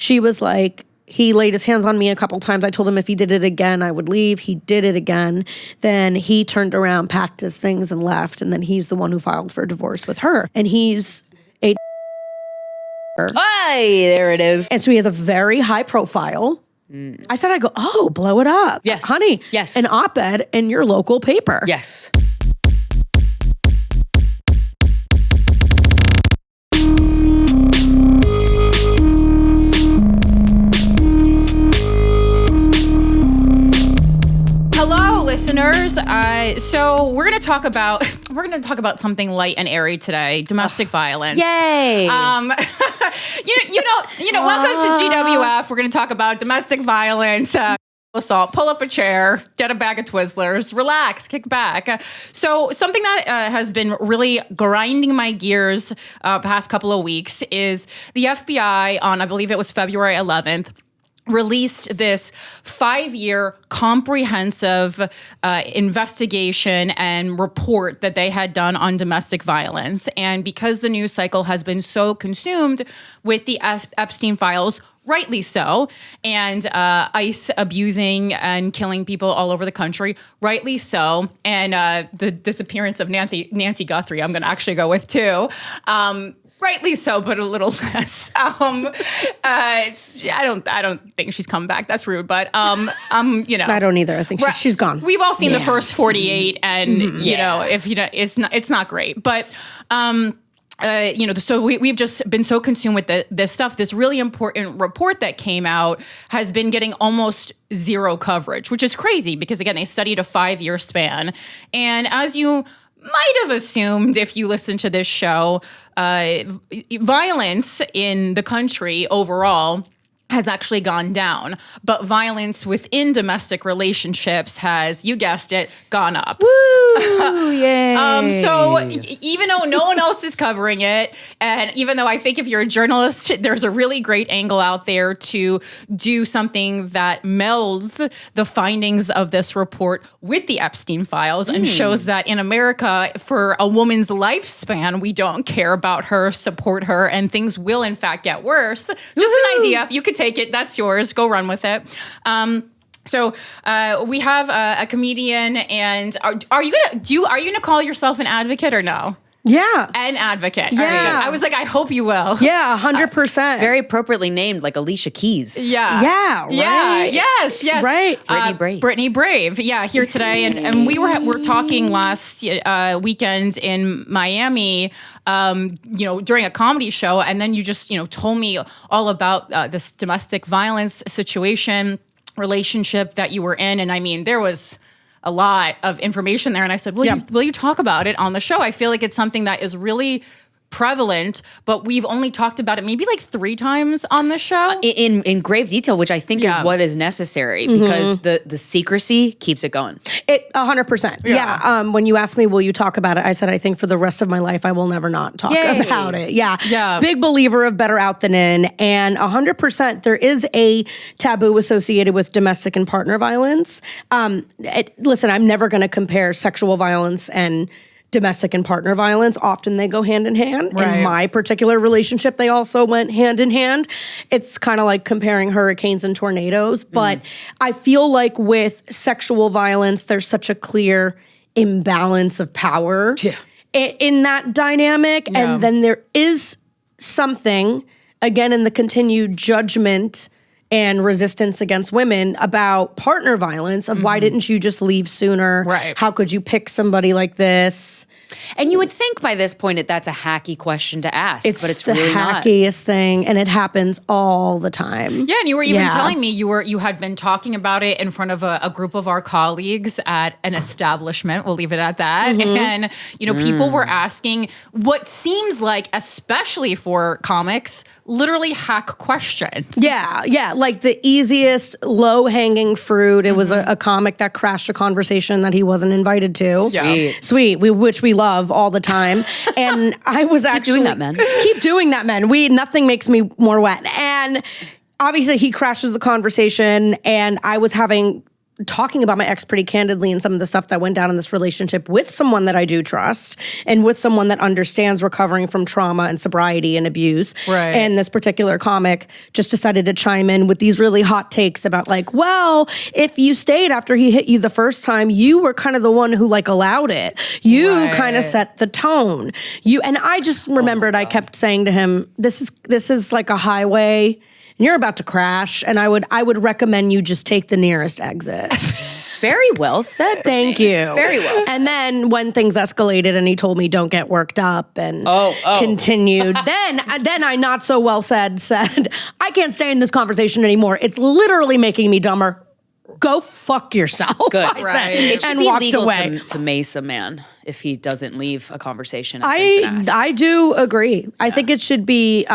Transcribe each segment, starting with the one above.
she was like, he laid his hands on me a couple times. I told him if he did it again, I would leave. He did it again. Then he turned around, packed his things, and left. And then he's the one who filed for divorce with her. And he's a Hey, there it is. And so he has a very high profile. I said, blow it up. Yes. Honey. Yes. An op-ed in your local paper. Yes. Listeners, so we're going to talk about something light and airy today: domestic violence. Yay! Welcome to GWF. We're going to talk about domestic violence. Assault. Pull up a chair, get a bag of Twizzlers, relax, kick back. So something that has been really grinding my gears past couple of weeks is the FBI on, I believe it was February 11th, released this 5-year comprehensive investigation and report that they had done on domestic violence. And because the news cycle has been so consumed with the Epstein files, rightly so, and ICE abusing and killing people all over the country, rightly so, and the disappearance of Nancy Guthrie, I'm going to actually go with too. Rightly so, but a little less. I don't think she's come back. That's rude, but I don't either. I think she's gone. We've all seen the first 48, and it's not great, but. So we've just been so consumed with this stuff. This really important report that came out has been getting almost zero coverage, which is crazy because, again, they studied a 5-year span. And as you might have assumed if you listen to this show, violence in the country overall has actually gone down, but violence within domestic relationships has, you guessed it, gone up. Woo! Yay! So even though no one else is covering it, and even though I think if you're a journalist, there's a really great angle out there to do something that melds the findings of this report with the Epstein files and shows that in America, for a woman's lifespan, we don't care about her, support her, and things will in fact get worse. Just an idea. You could take it. That's yours. Go run with it. So we have a comedian, and are you gonna call yourself an advocate or no? Yeah, an advocate. Yeah, I was like, I hope you will. Yeah, 100%. Very appropriately named, like Alicia Keys. Yeah, yeah, right. Yeah, yes, right. Brittany Brave. Brittany Brave. Yeah, here today, and we were talking last weekend in Miami. During a comedy show, and then you just told me all about this domestic violence relationship that you were in, and I mean there was a lot of information there, and I said, will you talk about it on the show? I feel like it's something that is really prevalent, but we've only talked about it maybe like 3 times on the show. In grave detail, which I think is what is necessary because the secrecy keeps it going. 100%. Yeah. When you asked me, will you talk about it? I said, I think for the rest of my life, I will never not talk about it. Yeah. Big believer of better out than in. And 100%, there is a taboo associated with domestic and partner violence. Listen, I'm never going to compare sexual violence and domestic and partner violence. Often they go hand in hand. Right. In my particular relationship, they also went hand in hand. It's kind of like comparing hurricanes and tornadoes. But I feel like with sexual violence, there's such a clear imbalance of power in that dynamic. Yeah. And then there is something, again, in the continued judgment and resistance against women about partner violence of why didn't you just leave sooner? Right. How could you pick somebody like this? And you would think by this point that's a hacky question to ask, but it's the really not. hackiest thing, and it happens all the time. Yeah, and you were even telling me you had been talking about it in front of a group of our colleagues at an establishment. We'll leave it at that. And people were asking what seems like, especially for comics, literally hack questions. Yeah, like the easiest low-hanging fruit. It was a comic that crashed a conversation that he wasn't invited to. Sweet. Which we love all the time. And I was actually... Keep doing that, man. Keep doing that, man. Nothing makes me more wet. And obviously he crashes the conversation, and I was having talking about my ex pretty candidly and some of the stuff that went down in this relationship with someone that I do trust and with someone that understands recovering from trauma and sobriety and abuse. Right. And this particular comic just decided to chime in with these really hot takes about like, well, if you stayed after he hit you the first time, you were kind of the one who like allowed it. You kind of set the tone. And I just remembered I kept saying to him, this is like a highway. You're about to crash, and I would recommend you just take the nearest exit. Very well said. Thank you. Very well said. And then when things escalated and he told me don't get worked up and continued, then I not so well said, I can't stay in this conversation anymore. It's literally making me dumber. Go fuck yourself. Good. I said, It should and be walked legal away. to mace a man if he doesn't leave a conversation. I do agree. I think it should be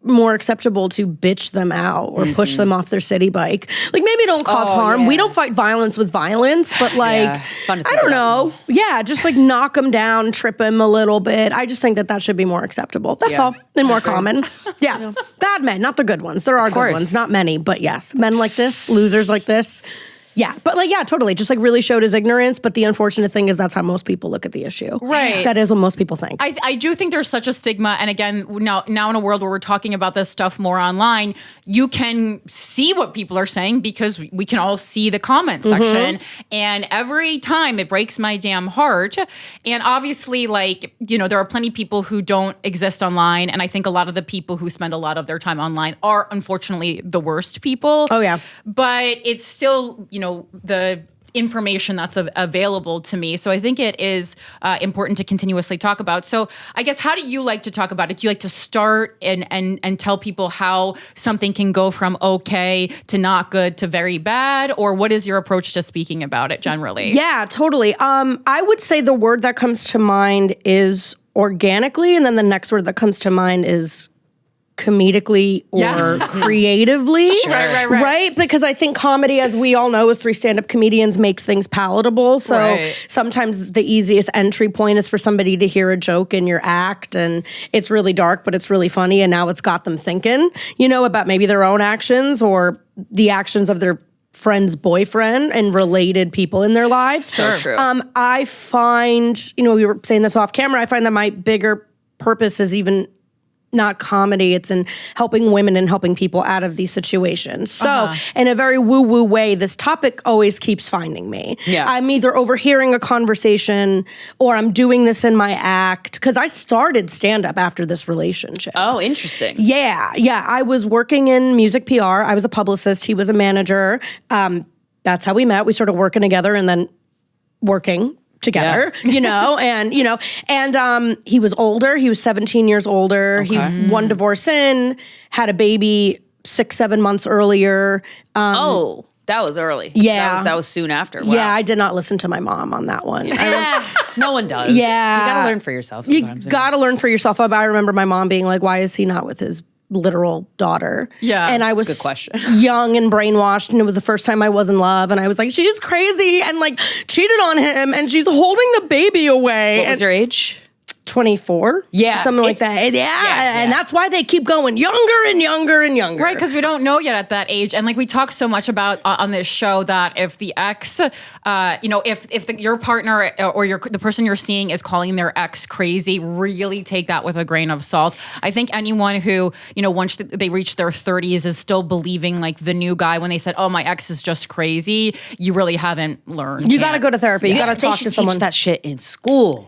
more acceptable to bitch them out or push them off their city bike. Like maybe don't cause harm. Yeah. We don't fight violence with violence, but like, it's fun to think I don't about. know. Yeah, just like knock them down, trip them a little bit. I just think that should be more acceptable. That's all. And more common. Yeah. Bad men, not the good ones. There are good ones, not many, but yes. Men like this, losers like this. Yeah, but like, yeah, totally. Just like really showed his ignorance. But the unfortunate thing is that's how most people look at the issue. Right. That is what most people think. I do think there's such a stigma. And again, now in a world where we're talking about this stuff more online, you can see what people are saying because we can all see the comment section. And every time it breaks my damn heart. And obviously, like, you know, there are plenty of people who don't exist online. And I think a lot of the people who spend a lot of their time online are unfortunately the worst people. Oh, yeah. But it's still, you know, the information that's available to me. So I think it is important to continuously talk about. So I guess, how do you like to talk about it? Do you like to start and tell people how something can go from okay to not good to very bad? Or what is your approach to speaking about it generally? Yeah, totally. I would say the word that comes to mind is organically, and then the next word that comes to mind is comedically or creatively. Right? Because I think comedy, as we all know, as three stand-up comedians, makes things palatable. So sometimes the easiest entry point is for somebody to hear a joke in your act, and it's really dark, but it's really funny, and now it's got them thinking, you know, about maybe their own actions or the actions of their friend's boyfriend and related people in their lives. So true. I find, you know, we were saying this off camera, I find that my bigger purpose is even not comedy, it's in helping women and helping people out of these situations. So in a very woo-woo way, this topic always keeps finding me. Yeah. I'm either overhearing a conversation or I'm doing this in my act, because I started stand-up after this relationship. Oh, interesting. Yeah. I was working in music PR. I was a publicist. He was a manager. That's how we met. We started working together and then working together, you know, and he was older. He was 17 years older. He one divorce in, had a baby 6-7 months earlier. That was early. Yeah. That was soon after. Wow. Yeah, I did not listen to my mom on that one. No one does. Yeah. You gotta learn for yourself sometimes. You gotta learn for yourself. I remember my mom being like, why is he not with his literal daughter? Yeah. And I was a good question. young and brainwashed, and it was the first time I was in love, and I was like, she's crazy, and like cheated on him, and she's holding the baby away. What was your age? 24? Yeah. Something like that. Yeah. And that's why they keep going younger and younger and younger. Right, because we don't know yet at that age. And like we talk so much about on this show that if the ex, if your partner or the person you're seeing is calling their ex crazy, really take that with a grain of salt. I think anyone who, you know, once they reach their 30s is still believing like the new guy when they said, oh, my ex is just crazy, you really haven't learned. You got to go to therapy. You got to talk to someone. Teach that shit in school.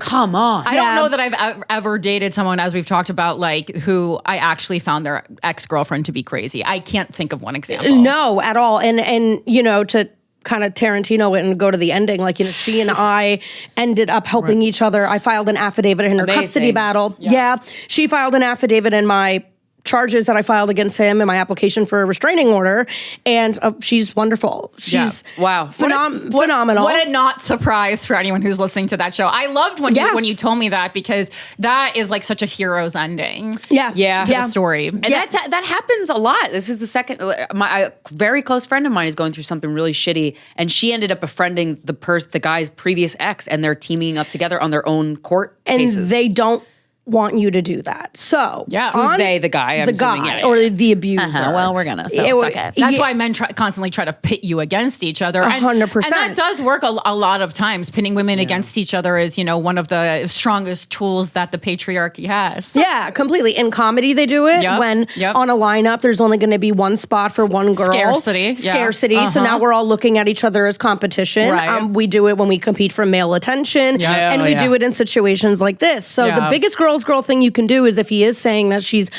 Come on. I don't know that I've ever dated someone, as we've talked about, like who I actually found their ex-girlfriend to be crazy. I can't think of one example. No, at all. And you know, to kind of Tarantino it and go to the ending, like, you know, she and I ended up helping each other. I filed an affidavit in her custody battle. Yeah. She filed an affidavit in my charges that I filed against him in my application for a restraining order, and she's wonderful. She's phenomenal. What a not surprise for anyone who's listening to that show. I loved when you told me that, because that is like such a hero's ending. To the story. And that happens a lot. This is the second. A very close friend of mine is going through something really shitty, and she ended up befriending the guy's previous ex, and they're teaming up together on their own court cases. They don't want you to do that. So who's they? The guy? The guy or the abuser. Well, we're gonna suck it. That's why men constantly try to pit you against each other. 100%. And that does work a lot of times. Pitting women against each other is, one of the strongest tools that the patriarchy has. Yeah, completely. In comedy, they do it when on a lineup, there's only going to be one spot for one girl. Scarcity. So now we're all looking at each other as competition. Right. We do it when we compete for male attention, and we do it in situations like this. So the biggest girl thing you can do is if he is saying that she's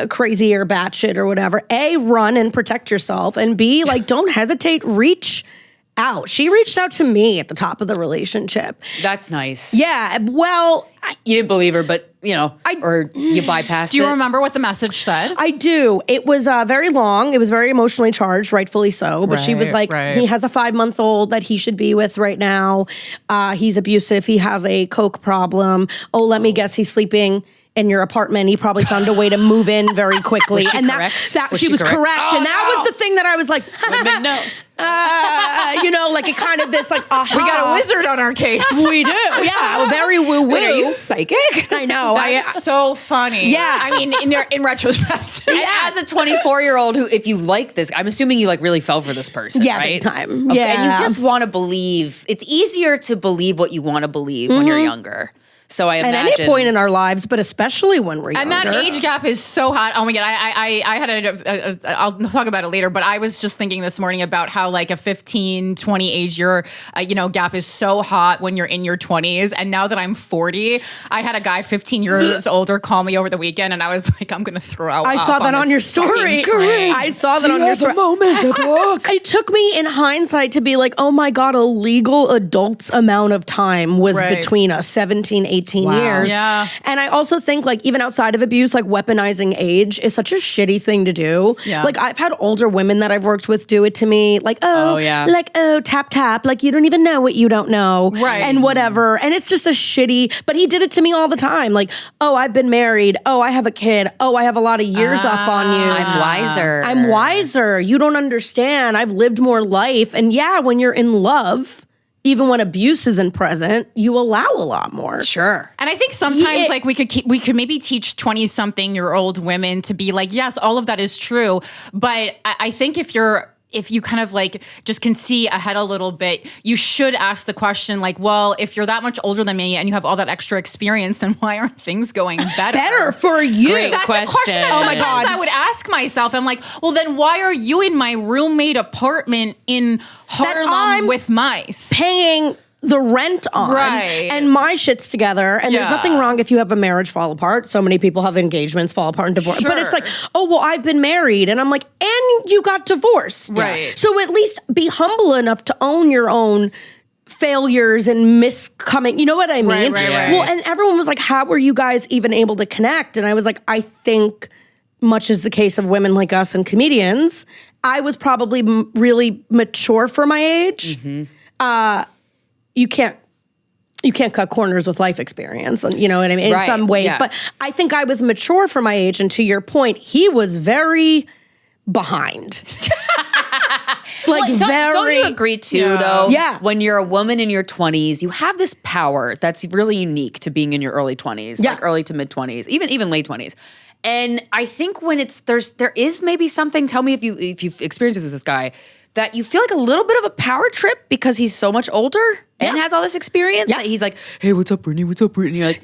crazy or batshit or whatever, A, run and protect yourself, and B, like, don't hesitate, reach out. She reached out to me at the top of the relationship. That's nice. Yeah, well, you didn't believe her, but or you bypassed it. Do you remember what the message said? I do. It was very long. It was very emotionally charged, rightfully so. But she was like, he has a 5-month-old that he should be with right now. He's abusive. He has a coke problem. Oh, let me guess, he's sleeping in your apartment. He probably found a way to move in very quickly. Was she and correct? She was correct. Oh, and that was the thing that I was like, women know. Like it kind of this like, aha. We got a wizard on our case. We do. Yeah. Very woo-woo. Wait, are you psychic? I know. That's so funny. Yeah. I mean, in retrospect. As a 24-year-old who, if you like this, I'm assuming you like really fell for this person, yeah, right? Big time. Okay, Yeah. and you just want to believe. It's easier to believe what you want to believe when you're younger. So I imagine. At any point in our lives, but especially when we're and younger. And that age gap is so hot. Oh my God. I had I'll talk about it later, but I was just thinking this morning about how like a 15, 20 age year, gap is so hot when you're in your 20s. And now that I'm 40, I had a guy 15 years older call me over the weekend and I was like, I'm going to throw out. I saw that on your story. I saw that on your story. Moment to talk. It took me in hindsight to be like, oh my God, a legal adult's amount of time was between us, 17, 18 years. Yeah. And I also think like even outside of abuse, like weaponizing age is such a shitty thing to do. Yeah. Like I've had older women that I've worked with do it to me. Like, tap, tap. Like you don't even know what you don't know. Right. And whatever. And it's just a shitty, but he did it to me all the time. Like, oh, I've been married. Oh, I have a kid. Oh, I have a lot of years up on you. I'm wiser. You don't understand. I've lived more life. And yeah, when you're in love, even when abuse isn't present, you allow a lot more. Sure. And I think sometimes like we could maybe teach 20-something-year-old women to be like, yes, all of that is true. But I think if you kind of like just can see ahead a little bit, you should ask the question like, well, if you're that much older than me and you have all that extra experience, then why aren't things going better? Better for you. Great question. That's a question that sometimes I would ask myself. I'm like, well, then why are you in my roommate apartment in Harlem with mice? Paying the rent on, right? And my shit's together. And there's nothing wrong if you have a marriage fall apart. So many people have engagements fall apart and divorce. Sure. But it's like, oh, well, I've been married. And I'm like, and you got divorced. Right. So at least be humble enough to own your own failures and miscoming. You know what I mean? Right. Well, and everyone was like, how were you guys even able to connect? And I was like, I think much is the case of women like us and comedians, I was probably really mature for my age. Mm-hmm. You can't cut corners with life experience, and you know what I mean, in some ways. Yeah. But I think I was mature for my age, and to your point, he was very behind. Don't you agree too, though? Yeah. When you're a woman in your 20s, you have this power that's really unique to being in your early 20s, like early to mid 20s, even late 20s. And I think when there is maybe something. Tell me if you've experienced this with this guy. That you feel like a little bit of a power trip because he's so much older and has all this experience that he's like, hey, what's up, Brittany? What's up, Brittany? You're like,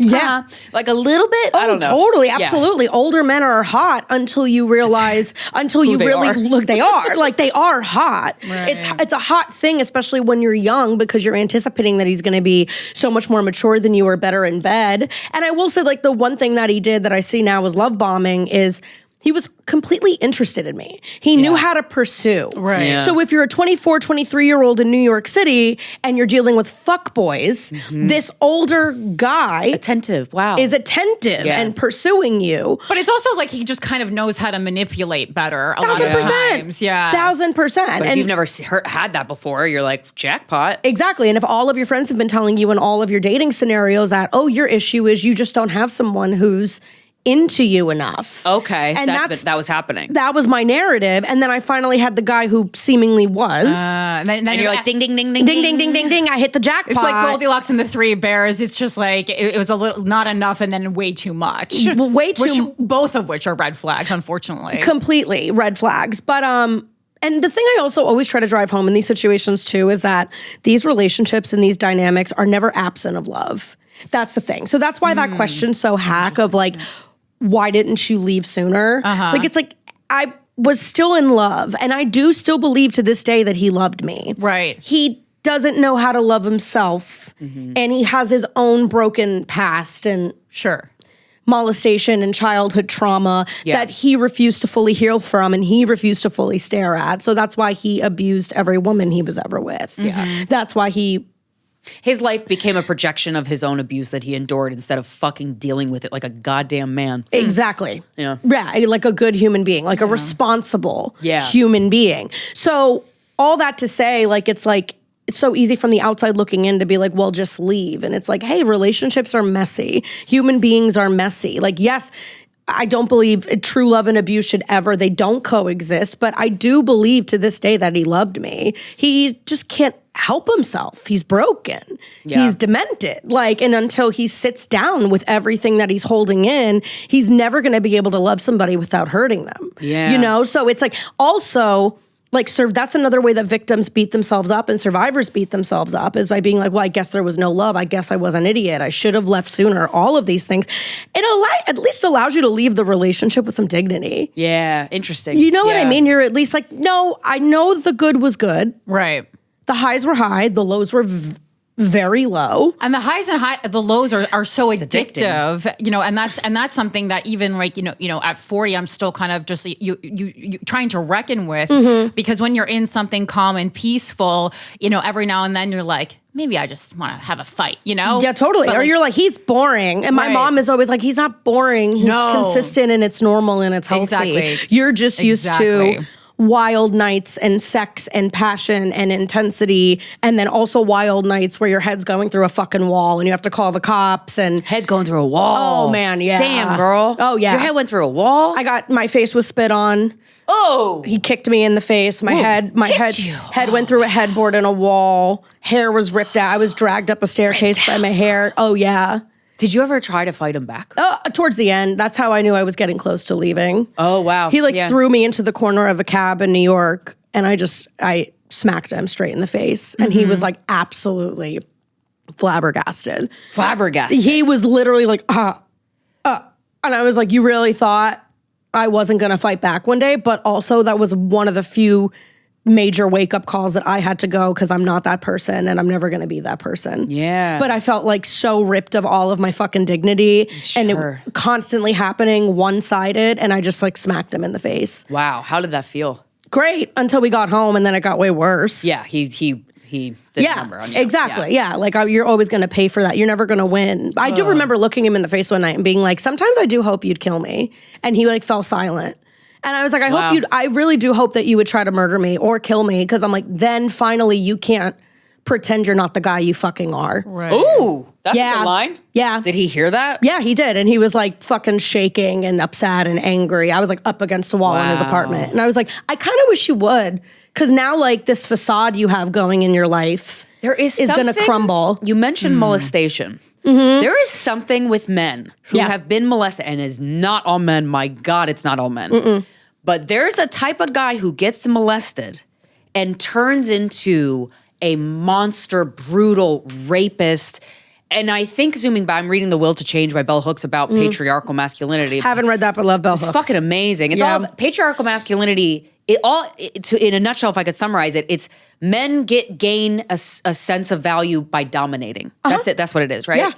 like a little bit. Oh, I don't know. Totally, absolutely. Yeah. Older men are hot until you realize, until you really look, they are. Like they are hot. Right. It's a hot thing, especially when you're young because you're anticipating that he's going to be so much more mature than you or better in bed. And I will say like the one thing that he did that I see now was love bombing is he was completely interested in me. He knew how to pursue. Right. Yeah. So if you're a 24, 23-year-old in New York City and you're dealing with fuckboys, this older guy is attentive and pursuing you. But it's also like he just kind of knows how to manipulate better a lot of times. Yeah. 1000%. But if you've never had that before, you're like, jackpot. Exactly. And if all of your friends have been telling you in all of your dating scenarios that, oh, your issue is you just don't have someone who's into you enough. Okay, and that was happening. That was my narrative, and then I finally had the guy who seemingly was. And then you're like, ding, ding, ding, ding, ding, ding, ding, ding, ding. I hit the jackpot. It's like Goldilocks and the Three Bears. It's just like it was a little not enough, and then way too much. Way too. Both of which are red flags, unfortunately. Completely red flags, but And the thing I also always try to drive home in these situations too is that these relationships and these dynamics are never absent of love. That's the thing. So that's why that question's so hack of like, why didn't you leave sooner? Like, it's like, I was still in love, and I do still believe to this day that he loved me. Right. He doesn't know how to love himself, and he has his own broken past and molestation and childhood trauma that he refused to fully heal from, and he refused to fully stare at. So that's why he abused every woman he was ever with. That's why his life became a projection of his own abuse that he endured instead of fucking dealing with it like a goddamn man. Exactly. Yeah, like a good human being, like a responsible human being. So all that to say, like, it's so easy from the outside looking in to be like, well, just leave. And it's like, hey, relationships are messy. Human beings are messy. Like, yes, I don't believe true love and abuse they don't coexist, but I do believe to this day that he loved me. He just can't help himself. He's broken. He's demented. Like, and until he sits down with everything that he's holding in, he's never going to be able to love somebody without hurting them. You know? So it's like, also, like, that's another way that victims beat themselves up and survivors beat themselves up, is by being like, well, I guess there was no love. I guess I was an idiot. I should have left sooner. All of these things. It at least allows you to leave the relationship with some dignity. Yeah, interesting. You know what I mean? You're at least like, no, I know the good was good. Right. The highs were high. The lows were very low. And the highs and the lows are so addictive, you know, and that's something that even like, you know, at 40, I'm still kind of just you trying to reckon with, because when you're in something calm and peaceful, you know, every now and then you're like, maybe I just want to have a fight, you know? Yeah, totally. Or you're like, he's boring. And my mom is always like, he's not boring. He's consistent, and it's normal, and it's healthy. Exactly. You're just used to wild nights and sex and passion and intensity, and then also wild nights where your head's going through a fucking wall and you have to call the cops and head going through a wall. Oh man, yeah. Damn, girl. Oh yeah. Your head went through a wall? My face was spit on. Oh. He kicked me in the face. My head went through a headboard and a wall. Hair was ripped out. I was dragged up a staircase by my hair. Oh yeah. Did you ever try to fight him back? Towards the end. That's how I knew I was getting close to leaving. Oh, wow. He threw me into the corner of a cab in New York, and I smacked him straight in the face. And he was like absolutely flabbergasted. He was literally like, and I was like, you really thought I wasn't going to fight back one day? But also that was one of the few major wake-up calls that I had to go, because I'm not that person and I'm never going to be that person. Yeah. But I felt like so ripped of all of my fucking dignity, and it constantly happening one-sided, and I just like smacked him in the face. Wow. How did that feel? Great, until we got home, and then it got way worse. Yeah, he did a number on you. Exactly. Yeah, like you're always going to pay for that. You're never going to win. I do remember looking him in the face one night and being like, sometimes I do hope you'd kill me. And he like fell silent. And I was like, I really do hope that you would try to murder me or kill me, because I'm like, then finally you can't pretend you're not the guy you fucking are. Right. Ooh, that's a good line? Yeah. Did he hear that? Yeah, he did. And he was like fucking shaking and upset and angry. I was like up against the wall in his apartment. And I was like, I kind of wish you would, because now like this facade you have going in your life is going to crumble. You mentioned molestation. There is something with men who have been molested, and it's not all men. My God, it's not all men. But there's a type of guy who gets molested and turns into a monster, brutal rapist. And I think zooming back, I'm reading The Will to Change by Bell Hooks about patriarchal masculinity. Haven't read that, but love Bell Hooks. It's fucking amazing. It's all patriarchal masculinity. In a nutshell, if I could summarize it, it's men gain a sense of value by dominating. That's it. That's what it is, right?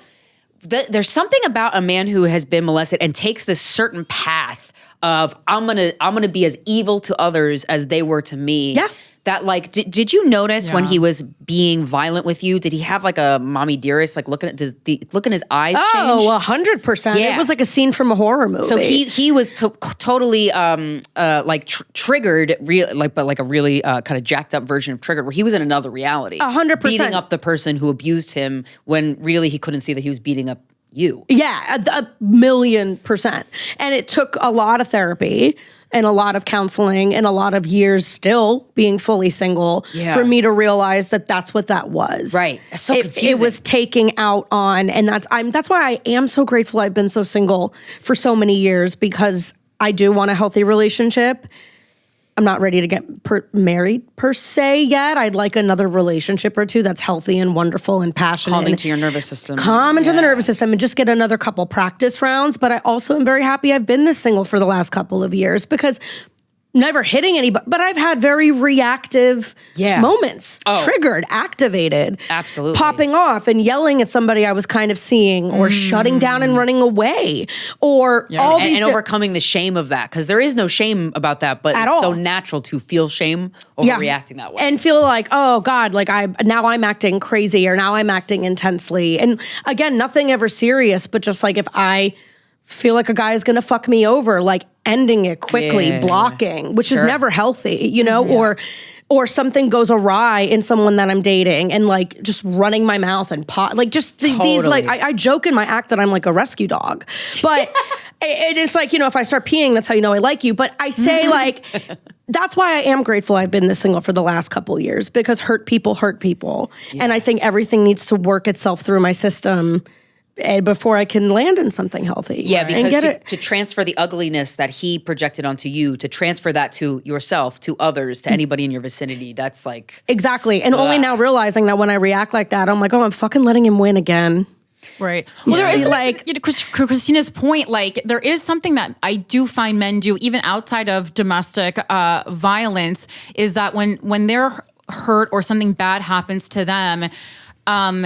Yeah. There's something about a man who has been molested and takes this certain path of I'm gonna be as evil to others as they were to me. Yeah. That like, did you notice when he was being violent with you? Did he have like a mommy dearest, like looking at the look in his eyes change? Oh, 100%. Yeah. It was like a scene from a horror movie. So he was totally triggered, but like a really kind of jacked up version of triggered, where he was in another reality. 100%. Beating up the person who abused him when really he couldn't see that he was beating up you. Yeah, a million percent. And it took a lot of therapy and a lot of counseling and a lot of years still being fully single for me to realize that that's what that was. Right. It's so confusing. It was taking out on, and that's why I am so grateful I've been so single for so many years, because I do want a healthy relationship. I'm not ready to get married per se yet. I'd like another relationship or two that's healthy and wonderful and passionate. Calming to your nervous system. Calm into the nervous system and just get another couple practice rounds. But I also am very happy I've been this single for the last couple of years, because never hitting anybody, but I've had very reactive moments, triggered, activated. Absolutely. Popping off and yelling at somebody I was kind of seeing, or shutting down and running away, or all these... And overcoming the shame of that, because there is no shame about that, but it's so natural to feel shame over reacting that way. And feel like, oh God, like now I'm acting crazy, or now I'm acting intensely. And again, nothing ever serious, but just like if I feel like a guy is going to fuck me over, like ending it quickly, blocking, which is never healthy, you know, or something goes awry in someone that I'm dating, and like just running my mouth and like just these, like, I joke in my act that I'm like a rescue dog, but it's like, you know, if I start peeing, that's how you know I like you. But I say like, that's why I am grateful I've been this single for the last couple of years, because hurt people. And I think everything needs to work itself through my system before I can land in something healthy. Yeah, because to transfer the ugliness that he projected onto you, to transfer that to yourself, to others, to anybody in your vicinity, that's like... Exactly. And only now realizing that when I react like that, I'm like, oh, I'm fucking letting him win again. Right. Well, there is like, you know, Krystyna's point, like there is something that I do find men do, even outside of domestic violence, is that when they're hurt or something bad happens to them,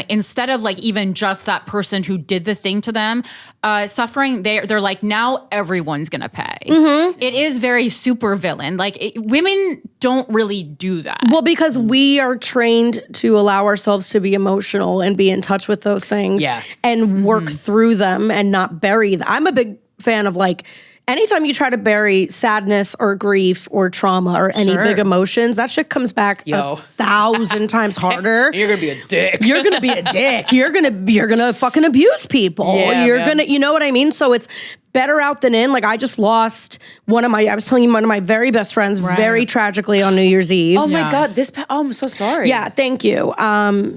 instead of like even just that person who did the thing to them suffering, they're like, now everyone's gonna pay. It is very super villain. Like women don't really do that. Well, because we are trained to allow ourselves to be emotional and be in touch with those things and work through them and not bury them. I'm a big fan of like, anytime you try to bury sadness or grief or trauma or any big emotions, that shit comes back 1,000 times harder. You're gonna be a dick. You're gonna be a dick. You're gonna fucking abuse people. You're gonna, you know what I mean? So it's better out than in. Like I just lost I was telling you, one of my very best friends very tragically on New Year's Eve. Oh my God, I'm so sorry. Yeah, thank you.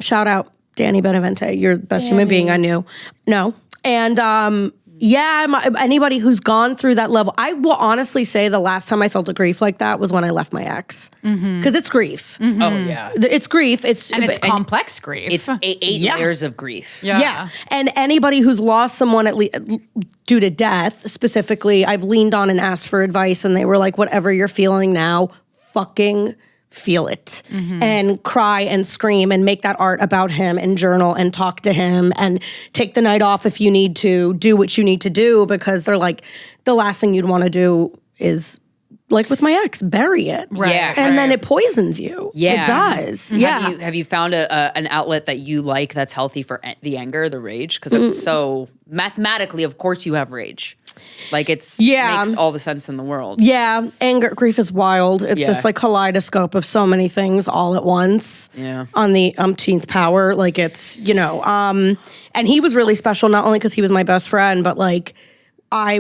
Shout out Danny Benavente. You're the best human being I knew. No. And anybody who's gone through that level, I will honestly say the last time I felt a grief like that was when I left my ex. Because it's grief. Oh, yeah. It's grief. It's complex grief. It's eight layers of grief. Yeah. And anybody who's lost someone at least due to death, specifically, I've leaned on and asked for advice, and they were like, whatever you're feeling now, fucking feel it and cry and scream and make that art about him and journal and talk to him and take the night off if you need to, do what you need to do, because they're like, the last thing you'd want to do is, like with my ex, bury it. Right. Yeah. And then it poisons you. Yeah. It does. Yeah. Have you found an outlet that you like that's healthy for the anger, the rage? Because it's so, mathematically, of course you have rage. Like makes all the sense in the world. Yeah. Anger, grief is wild. It's this like kaleidoscope of so many things all at once. Yeah. On the umpteenth power. Like it's, you know, and he was really special, not only because he was my best friend, but like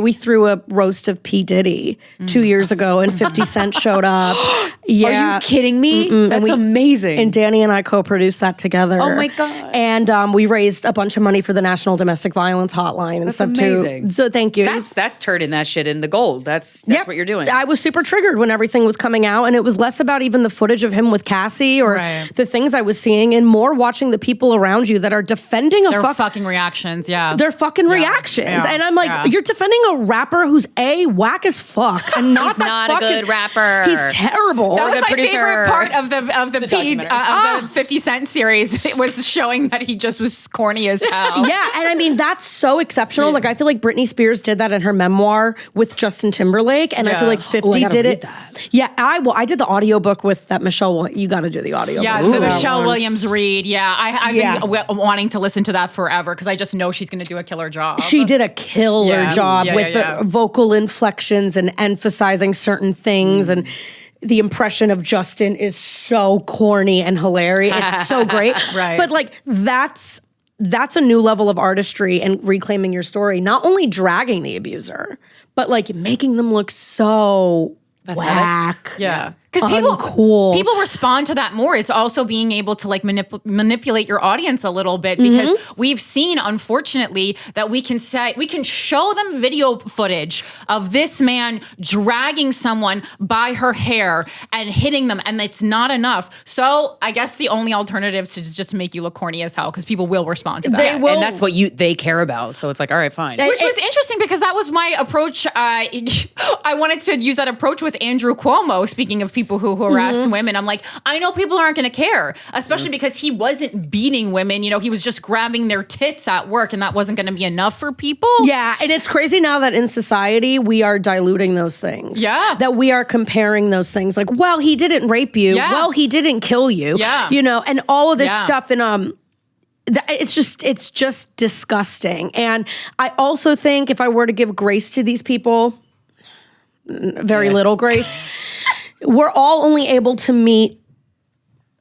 we threw a roast of P. Diddy 2 years ago, and 50 Cent showed up. Yeah. Are you kidding me? That's amazing. And Danny and I co-produced that together. Oh my God. And we raised a bunch of money for the National Domestic Violence Hotline and stuff amazing. Too. So thank you. That's turning that shit into gold. That's what you're doing. I was super triggered when everything was coming out, and it was less about even the footage of him with Cassie or the things I was seeing, and more watching the people around you that are defending their fucking reactions. Yeah. Their fucking reactions. Yeah. And I'm like, you're defending a rapper who's whack as fuck, and he's not a good rapper. He's terrible. That was my favorite part of the 50 Cent series. It was showing that he just was corny as hell. Yeah, and I mean that's so exceptional. Like I feel like Britney Spears did that in her memoir with Justin Timberlake, and I feel like 50 did it. That. Yeah, I did the audiobook with that Michelle. You got to do the audiobook. Yeah, the Michelle Williams read. Yeah, I've been wanting to listen to that forever because I just know she's going to do a killer job. She did a killer job with the vocal inflections and emphasizing certain things, and the impression of Justin is so corny and hilarious. It's so great. Right. But like that's that's a new level of artistry and reclaiming your story. Not only dragging the abuser, but like making them look so whack. Yeah. Because people respond to that more. It's also being able to like manipulate your audience a little bit, because we've seen, unfortunately, that we can show them video footage of this man dragging someone by her hair and hitting them, and it's not enough. So I guess the only alternative is to just make you look corny as hell, because people will respond to that. They will. And that's what they care about. So it's like, all right, fine. Which was interesting, because that was my approach. I wanted to use that approach with Andrew Cuomo, speaking of people who harass women. I'm like, I know people aren't going to care, especially because he wasn't beating women. You know, he was just grabbing their tits at work, and that wasn't going to be enough for people. Yeah, and it's crazy now that in society we are diluting those things. Yeah. That we are comparing those things. Like, well, he didn't rape you. Yeah. Well, he didn't kill you. Yeah. You know, and all of this stuff. And it's just disgusting. And I also think if I were to give grace to these people, very little grace. We're all only able to meet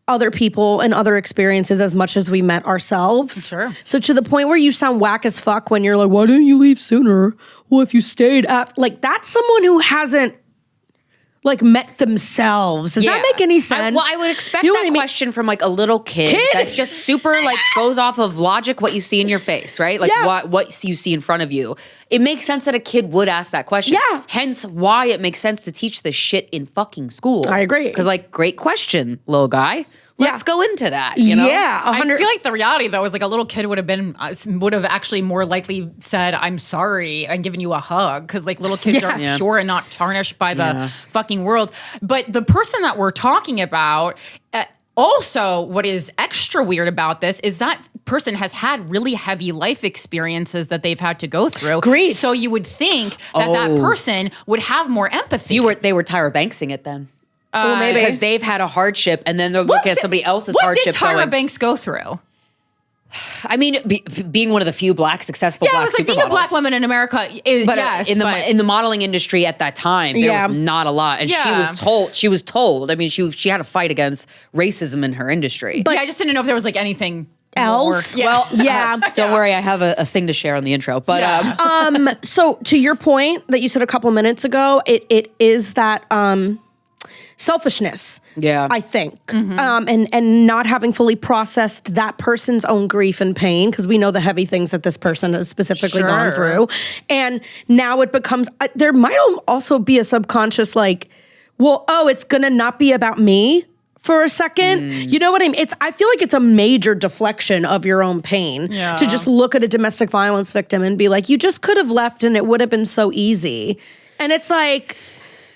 other people and other experiences as much as we met ourselves. Sure. So to the point where you sound whack as fuck when you're like, why didn't you leave sooner? Well, if you stayed up, like that's someone who hasn't like met themselves. Does that make any sense? I would expect that question from like a little kid that's just super like goes off of logic, what you see in your face, right? Like what you see in front of you. It makes sense that a kid would ask that question. Yeah. Hence why it makes sense to teach this shit in fucking school. I agree. Because like, great question, little guy. Let's go into that, you know? Yeah. I feel like the reality, though, is like a little kid would have actually more likely said, I'm sorry, and given you a hug. Because like little kids are pure and not tarnished by the fucking world. But the person that we're talking about, also, what is extra weird about this is that person has had really heavy life experiences that they've had to go through. Grief. So you would think that person would have more empathy. They were Tyra Banksing it then. Well, maybe. Because they've had a hardship, and then they're looking at somebody else's hardship. What did Tyra Banks go through? I mean, being one of the few successful black supermodels. Yeah, it was like being a black woman in America. In the modeling industry at that time, there was not a lot, and she was told. I mean, she had to fight against racism in her industry. But I just didn't know if there was like anything else. Well, don't worry, I have a thing to share on the intro. But so to your point that you said a couple minutes ago, it is that selfishness. Yeah, I think, and not having fully processed that person's own grief and pain, because we know the heavy things that this person has specifically gone through, and now it becomes there might also be a subconscious like, well, it's gonna not be about me for a second. You know what I mean? I feel like it's a major deflection of your own pain to just look at a domestic violence victim and be like, you just could have left and it would have been so easy. And it's like,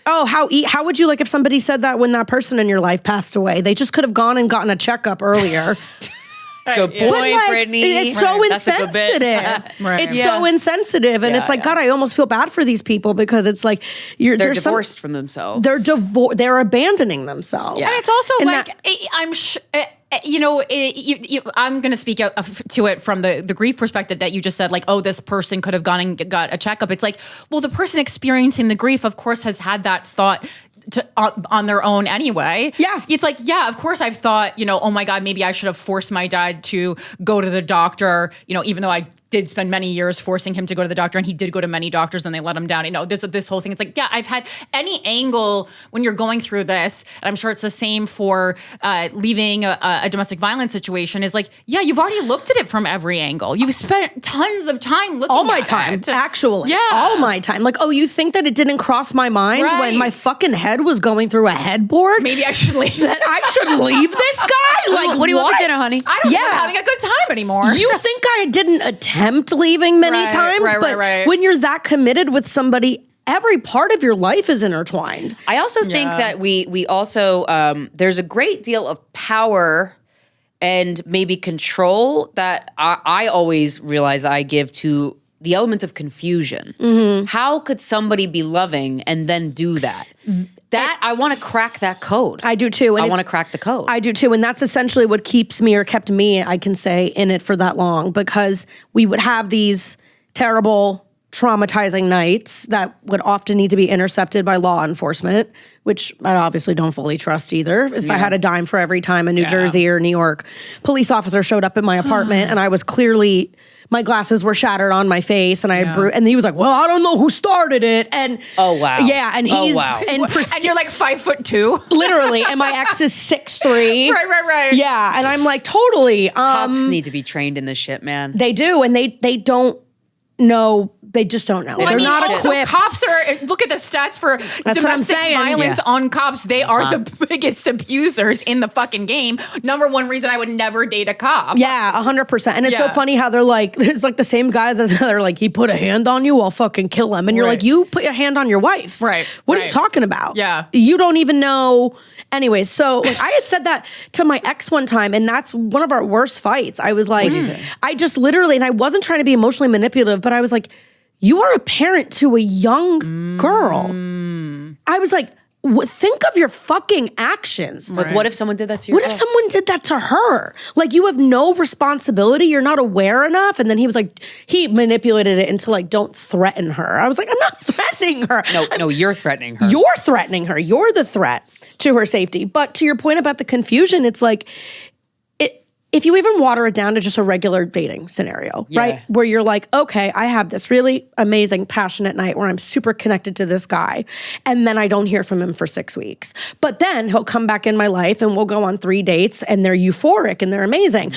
how would you like if somebody said that when that person in your life passed away? They just could have gone and gotten a checkup earlier. Good point, Brittany. It's so insensitive. It's so insensitive. And it's like, God, I almost feel bad for these people, because it's like they're divorced from themselves. They're abandoning themselves. Yeah. And it's also I'm going to speak to it from the grief perspective that you just said, like, this person could have gone and got a checkup. It's like, well, the person experiencing the grief, of course, has had that thought on their own anyway. Yeah. It's like, of course I've thought, oh my God, maybe I should have forced my dad to go to the doctor, even though I did spend many years forcing him to go to the doctor, and he did go to many doctors and they let him down. This whole thing. It's like, I've had any angle when you're going through this, and I'm sure it's the same for leaving a domestic violence situation, is like, you've already looked at it from every angle. You've spent tons of time looking at it. All my time, actually. Yeah. All my time. Like, you think that it didn't cross my mind when my fucking head was going through a headboard? Maybe I should leave. That I should leave this guy? Like, what do you want for dinner, honey? I don't think I'm having a good time anymore. You think I didn't attempt leaving many times, but when you're that committed with somebody, every part of your life is intertwined. I also think that we also there's a great deal of power and maybe control that I always realize I give to the element of confusion. How could somebody be loving and then do that? I want to crack that code. I do too. And I want to crack the code. I do too. And that's essentially what kept me, I can say, in it for that long, because we would have these terrible traumatizing nights that would often need to be intercepted by law enforcement, which I obviously don't fully trust either. If I had a dime for every time a New Jersey or New York police officer showed up at my apartment and I was clearly, my glasses were shattered on my face and I had and he was like, well, I don't know who started it. And yeah, and he's and you're like 5'2", literally, and my ex is 6'3". Right. Yeah, and I'm like, totally. Cops need to be trained in this shit, man. They do, and they don't know. They just don't know. They're not equipped. Cops are, look at the stats for domestic violence on cops. They are the biggest abusers in the fucking game. Number one reason I would never date a cop. Yeah, 100%. And it's so funny how they're like, it's like the same guy that they're like, he put a hand on you, I'll fucking kill him. And you're like, you put your hand on your wife. Right. What are you talking about? Yeah. You don't even know. Anyways, so like, I had said that to my ex one time, and that's one of our worst fights. I was like, I just literally, and I wasn't trying to be emotionally manipulative, but I was like, you are a parent to a young girl. I was like, think of your fucking actions. Like, what if someone did that to you? What if someone did that to her? Like, you have no responsibility. You're not aware enough. And then he was like, he manipulated it into like, don't threaten her. I was like, I'm not threatening her. No, you're threatening her. You're threatening her. You're the threat to her safety. But to your point about the confusion, it's like, if you even water it down to just a regular dating scenario, right? Where you're like, okay, I have this really amazing, passionate night where I'm super connected to this guy, and then I don't hear from him for 6 weeks. But then he'll come back in my life and we'll go on 3 dates and they're euphoric and they're amazing.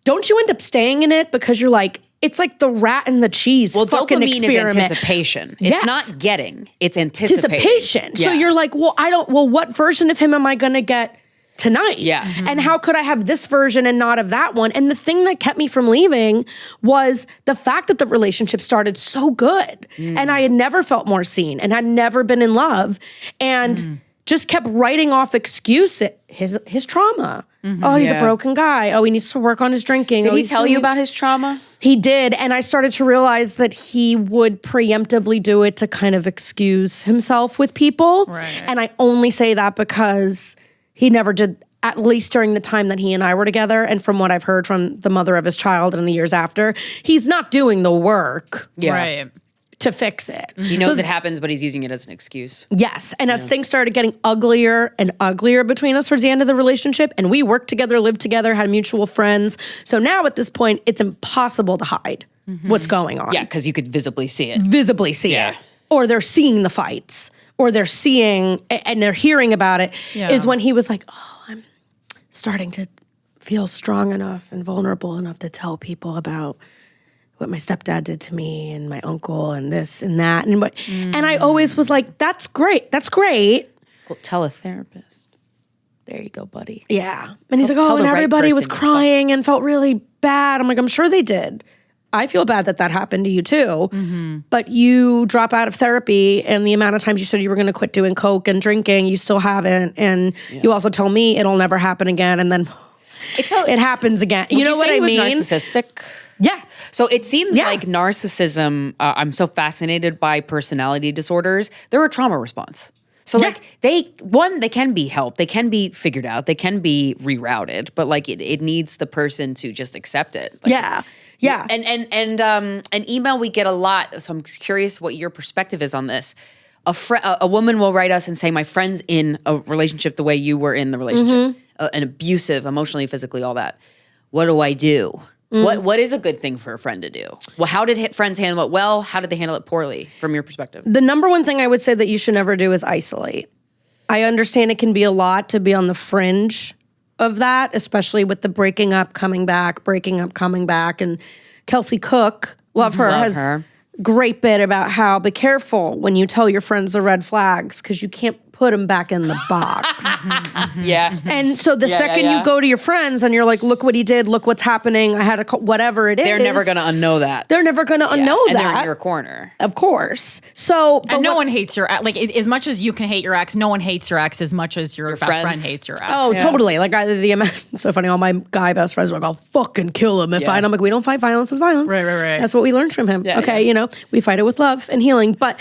Don't you end up staying in it because you're like, it's like the rat and the cheese fucking dopamine experiment. is anticipation. It's not getting, it's anticipating. Anticipation. So you're like, well, what version of him am I going to get tonight? Yeah. And how could I have this version and not of that one? And the thing that kept me from leaving was the fact that the relationship started so good. And I had never felt more seen and had never been in love and just kept writing off his trauma. Oh, he's a broken guy. Oh, he needs to work on his drinking. Did he tell you about his trauma? He did. And I started to realize that he would preemptively do it to kind of excuse himself with people. Right. And I only say that because he never did, at least during the time that he and I were together. And from what I've heard from the mother of his child and the years after, he's not doing the work to fix it. He knows it happens, but he's using it as an excuse. Yes. And as things started getting uglier and uglier between us towards the end of the relationship, and we worked together, lived together, had mutual friends. So now at this point, it's impossible to hide what's going on. Yeah, because you could visibly see it. Visibly see it. Or they're seeing the fights. Or they're seeing and they're hearing about it, is when he was like, oh, I'm starting to feel strong enough and vulnerable enough to tell people about what my stepdad did to me and my uncle and this and that. And I always was like, that's great. That's great. Well, tell a therapist. There you go, buddy. Yeah. And he's like, oh, and everybody was crying and felt really bad. I'm like, I'm sure they did. I feel bad that happened to you too, but you drop out of therapy and the amount of times you said you were going to quit doing coke and drinking, you still haven't. And you also tell me it'll never happen again. And then it happens again. You know what I mean? Narcissistic? Yeah. So it seems like narcissism, I'm so fascinated by personality disorders. They're a trauma response. So like they can be helped, they can be figured out, they can be rerouted, but like it needs the person to just accept it. Like, yeah. And an email we get a lot, so I'm curious what your perspective is on this. A woman will write us and say, my friend's in a relationship the way you were in the relationship, an abusive, emotionally, physically, all that. What do I do? What is a good thing for a friend to do? Well, how did friends handle it well? How did they handle it poorly from your perspective? The number one thing I would say that you should never do is isolate. I understand it can be a lot to be on the fringe of that, especially with the breaking up, coming back, and Kelsey Cook, love her. Great bit about how be careful when you tell your friends the red flags because you can't put them back in the box. And so the second you go to your friends and you're like, look what he did, look what's happening, I had whatever it is. They're never going to unknow that. They're never going to unknow that. And they're in your corner. Of course. So, and no one hates your ex. Like, as much as you can hate your ex, no one hates your ex as much as your best friend hates your ex. Oh, totally. Like, it's so funny. All my guy best friends are like, I'll fucking kill him if I. And I'm like, we don't fight violence with violence. Right. That's what we learned from him. You know, we fight it with love and healing. But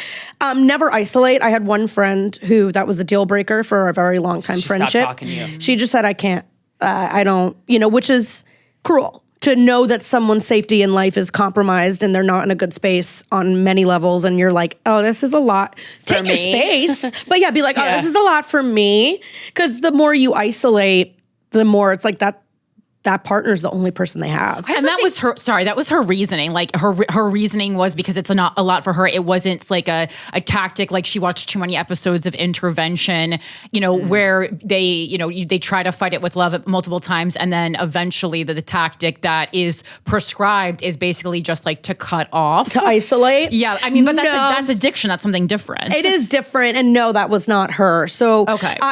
never isolate. I had one friend who that was a deal breaker for a very long time friendship. Stopped talking to you. She just said, I can't, I don't, you know, which is cruel to know that someone's safety in life is compromised and they're not in a good space on many levels. And you're like, oh, this is a lot. Take your space. But yeah, be like, oh, this is a lot for me. Because the more you isolate, the more it's like that partner's the only person they have. And that was her reasoning. Like her reasoning was because it's not a lot for her. It wasn't like a tactic, like she watched too many episodes of Intervention, where they try to fight it with love multiple times. And then eventually the tactic that is prescribed is basically just like to cut off. To isolate? Yeah. I mean, but that's addiction. That's something different. It is different. And no, that was not her. So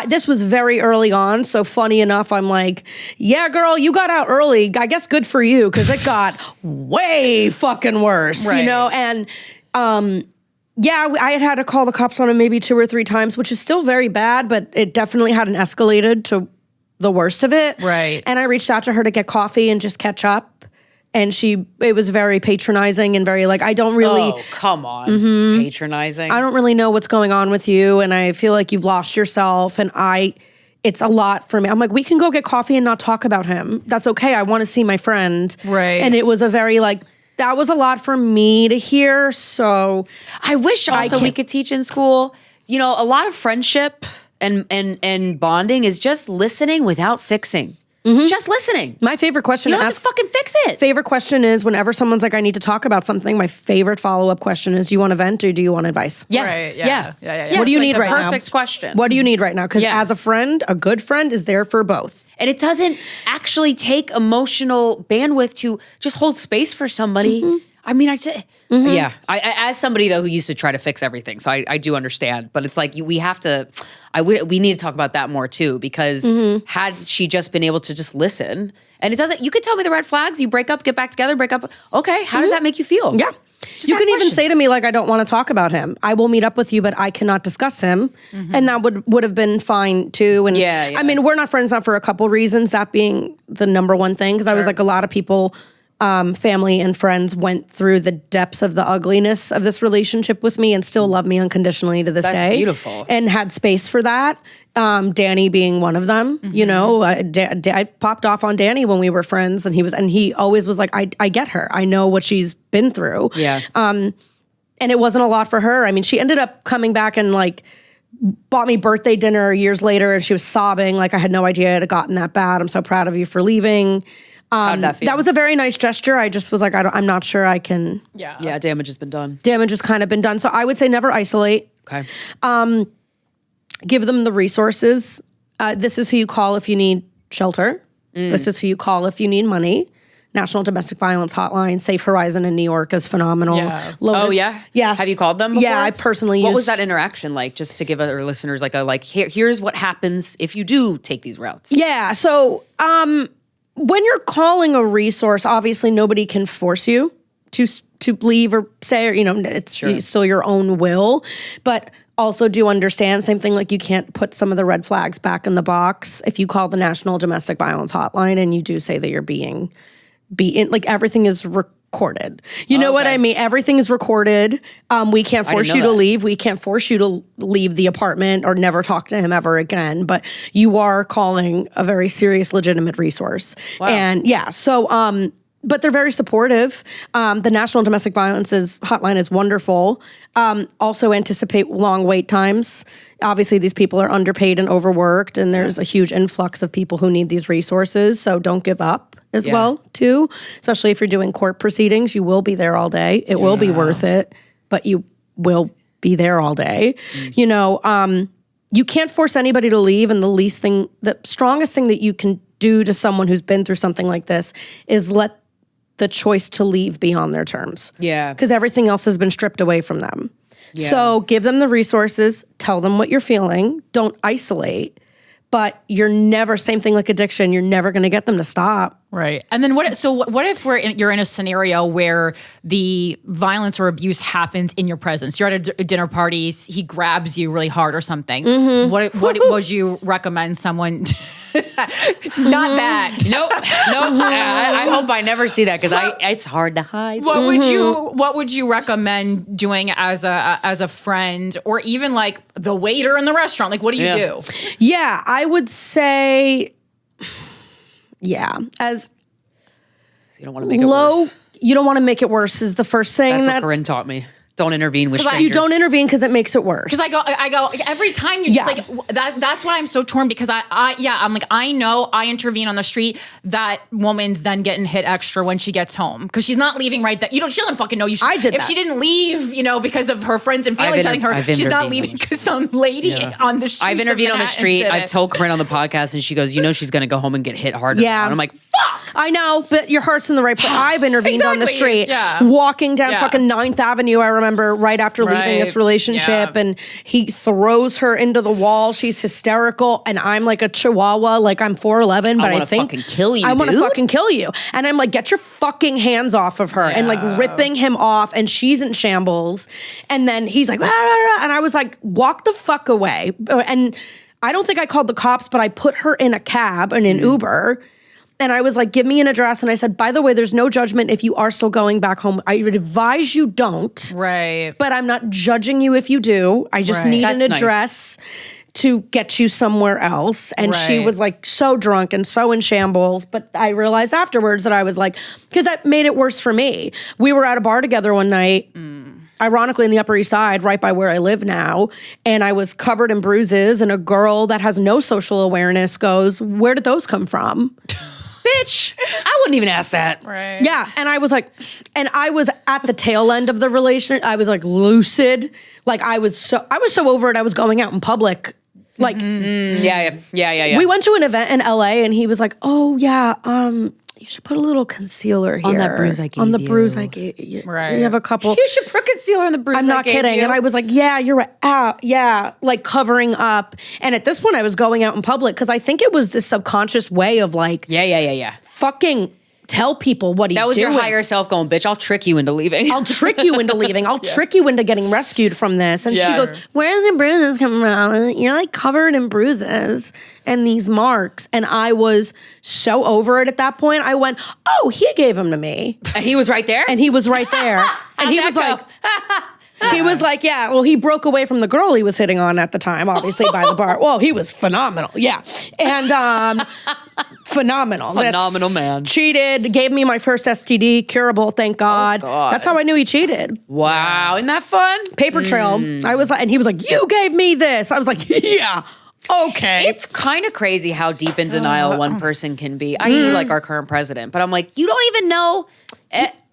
this was very early on. So funny enough, I'm like, yeah, girl, you got out early. I guess good for you, because it got way fucking worse, And I had to call the cops on him maybe 2 or 3 times, which is still very bad, but it definitely hadn't escalated to the worst of it. Right. And I reached out to her to get coffee and just catch up. And it was very patronizing and very like, I don't really. Oh, come on. Patronizing. I don't really know what's going on with you. And I feel like you've lost yourself. And it's a lot for me. I'm like, we can go get coffee and not talk about him. That's okay. I want to see my friend. Right. And it was a very that was a lot for me to hear. So I wish also we could teach in school, a lot of friendship and bonding is just listening without fixing. Just listening. My favorite question you don't have to fucking fix it. Favorite question is whenever someone's like, I need to talk about something, my favorite follow-up question is, do you want to vent or do you want advice? Yes. Right, yeah. What do you need right now? Perfect question. What do you need right now? Because as a friend, a good friend is there for both. And it doesn't actually take emotional bandwidth to just hold space for somebody. I mean, I as somebody though who used to try to fix everything, so I do understand. But it's like we have to. We need to talk about that more too, because had she just been able to just listen, and it doesn't. You could tell me the red flags. You break up, get back together, break up. Okay, how does that make you feel? Yeah. You can even say to me, like, I don't want to talk about him. I will meet up with you, but I cannot discuss him. And that would have been fine too. And I mean, we're not friends now for a couple reasons, that being the number one thing. Because I was like, a lot of people, family and friends went through the depths of the ugliness of this relationship with me and still love me unconditionally to this day. That's beautiful. And had space for that. Danny being one of them, I popped off on Danny when we were friends, and he always was like, I get her. I know what she's been through. Yeah. And it wasn't a lot for her. I mean, she ended up coming back and bought me birthday dinner years later, and she was sobbing like, I had no idea it had gotten that bad. I'm so proud of you for leaving. How did that feel? That was a very nice gesture. I just was like, I'm not sure I can. Yeah, damage has been done. Damage has kind of been done. So I would say never isolate. Okay. Give them the resources. This is who you call if you need shelter. This is who you call if you need money. National Domestic Violence Hotline, Safe Horizon in New York is phenomenal. Yeah. Oh, yeah? Yeah. Have you called them before? Yeah, I personally used. What was that interaction like? Just to give our listeners here's what happens if you do take these routes. Yeah, so when you're calling a resource, obviously nobody can force you to leave or say, or, it's still your own will. But also do understand, same thing, like you can't put some of the red flags back in the box. If you call the National Domestic Violence Hotline and you do say that you're being everything is recorded. You know what I mean? Everything is recorded. We can't force you to leave. We can't force you to leave the apartment or never talk to him ever again. But you are calling a very serious, legitimate resource. Wow. And but they're very supportive. The National Domestic Violence Hotline is wonderful. Also anticipate long wait times. Obviously, these people are underpaid and overworked, and there's a huge influx of people who need these resources. So don't give up as well, too. Especially if you're doing court proceedings, you will be there all day. It will be worth it, but you will be there all day. You can't force anybody to leave, and the strongest thing that you can do to someone who's been through something like this is let the choice to leave be on their terms. Yeah. Because everything else has been stripped away from them. Yeah. So give them the resources, tell them what you're feeling, don't isolate, but you're never, same thing like addiction, you're never going to get them to stop. Right. And then what if you're in a scenario where the violence or abuse happens in your presence? You're at a dinner party, he grabs you really hard or something. Mm-hmm. What would you recommend someone? Not that. Nope. I hope I never see that, because it's hard to hide. What would you recommend doing as a friend, or even like the waiter in the restaurant? Like, what do you do? Yeah, I would say, You don't want to make it worse. You don't want to make it worse is the first thing. That's what Corinne taught me. Don't intervene with strangers. You don't intervene because it makes it worse. Because I go every time you just like that's why I'm so torn because I'm like I know I intervene on the street, that woman's then getting hit extra when she gets home because she's not leaving right there. She doesn't fucking know. I did if that. she didn't leave, because of her friends and family telling her she's not leaving because some lady on the street. I've intervened on the street. I've told Corinne on the podcast, and she goes, she's going to go home and get hit harder. Yeah, and I'm like, fuck. I know, but your heart's in the right place. I've intervened on the street, walking down fucking 9th Avenue. I remember right after leaving this relationship, and he throws her into the wall. She's hysterical, and I'm like a chihuahua, like I'm 4'11", but I think fucking kill you. I want to fucking kill you, and I'm like, get your fucking hands off of her, and like ripping him off, and she's in shambles, and then he's like, rah, rah, rah, and I was like, walk the fuck away, and I don't think I called the cops, but I put her in a cab and an Uber. And I was like, give me an address. And I said, by the way, there's no judgment if you are still going back home. I would advise you don't. Right. But I'm not judging you if you do. I just need an address to get you somewhere else. And she was like so drunk and so in shambles. But I realized afterwards that I was like, because that made it worse for me. We were at a bar together one night. Ironically, in the Upper East Side, right by where I live now. And I was covered in bruises. And a girl that has no social awareness goes, where did those come from? Bitch, I wouldn't even ask that. Right. Yeah, and I was like, and I was at the tail end of the relationship. I was like lucid. Like I was so over it. I was going out in public. Like, yeah. We went to an event in LA, and he was like, "Oh yeah, you should put a little concealer here on that bruise I gave you. On the bruise I gave you. Right. You have a couple. You should put concealer on the bruise. I'm not kidding." And I was like, "Yeah, you're right. Yeah, like covering up." And at this point, I was going out in public because I think it was this subconscious way of like, fucking tell people what he's doing. That was your higher self going, bitch, I'll trick you into leaving. I'll trick you into leaving. I'll trick you into getting rescued from this. And she goes, where are the bruises coming from? You're like covered in bruises and these marks. And I was so over it at that point. I went, oh, he gave them to me. And he was right there? And he was right there. And he was like... He was like, yeah, well, he broke away from the girl he was hitting on at the time, obviously, by the bar. Well, he was phenomenal, yeah. And phenomenal. Phenomenal man. Cheated, gave me my first STD, curable, thank God. Oh, God. That's how I knew he cheated. Wow, isn't that fun? Paper trail. I was like, and he was like, you gave me this. I was like, yeah. Okay. It's kind of crazy how deep in denial one person can be. I mean, like our current president, but I'm like, you don't even know...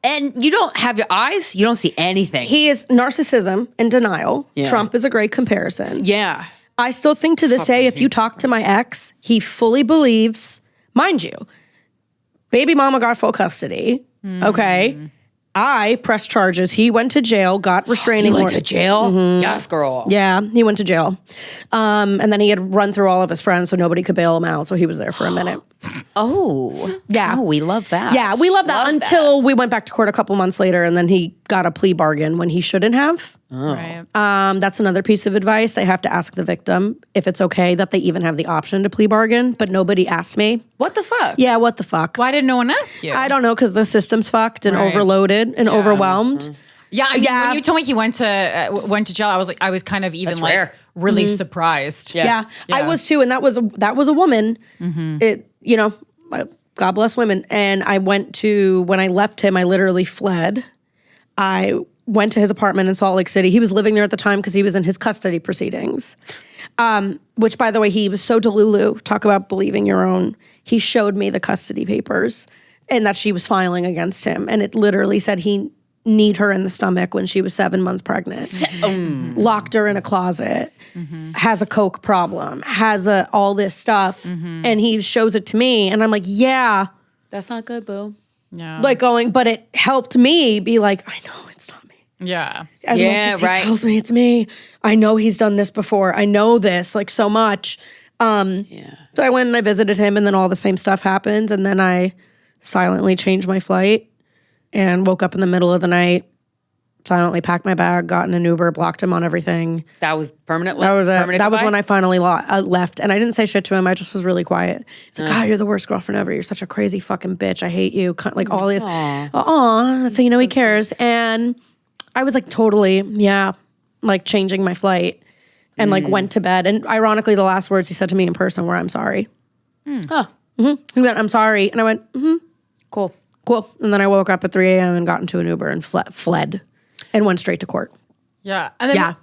And you don't have your eyes, you don't see anything. He is narcissism and denial. Yeah. Trump is a great comparison. Yeah. I still think to this day, if you talk to my ex, he fully believes, mind you, baby mama got full custody. Okay. I pressed charges. He went to jail, got restraining order. order. He went to jail? Yes, girl. Yeah, he went to jail. And then he had run through all of his friends so nobody could bail him out. So he was there for a minute. Oh. Yeah. Oh, we love that. Yeah, we love that until we went back to court a couple months later and then he got a plea bargain when he shouldn't have. Oh. Right. That's another piece of advice. They have to ask the victim if it's okay that they even have the option to plea bargain, but nobody asked me. What the fuck? Yeah, what the fuck? Why did no one ask you? I don't know, because the system's fucked and overloaded and overwhelmed. Yeah, I mean, when you told me he went to jail, I was kind of even like rare. really surprised. Yeah, I was too, and that was a woman. It, God bless women. And I went to, when I left him, I literally fled. I went to his apartment in Salt Lake City. He was living there at the time because he was in his custody proceedings. Which, by the way, he was so delulu. Talk about believing your own. He showed me the custody papers and that she was filing against him. And it literally said he kneed her in the stomach when she was 7 months pregnant. Locked her in a closet. Has a coke problem. Has all this stuff. And he shows it to me. And I'm like, yeah. That's not good, boo. Yeah. Like going, but it helped me be like, I know it's not me. Yeah. As much as he tells me it's me, I know he's done this before. I know this like so much. So I went and I visited him and then all the same stuff happened. And then I silently changed my flight and woke up in the middle of the night, silently packed my bag, got in an Uber, blocked him on everything. That was permanent? That was when I finally left. And I didn't say shit to him. I just was really quiet. He's like, God, you're the worst girlfriend ever. You're such a crazy fucking bitch. I hate you. Like all these. Aw. So you know he cares. Sweet. And I was like totally, like changing my flight and like went to bed. And ironically, the last words he said to me in person were, I'm sorry. He went, I'm sorry. And I went, Cool. cool. And then I woke up at 3 a.m. and got into an Uber and fled and went straight to court. Yeah. And then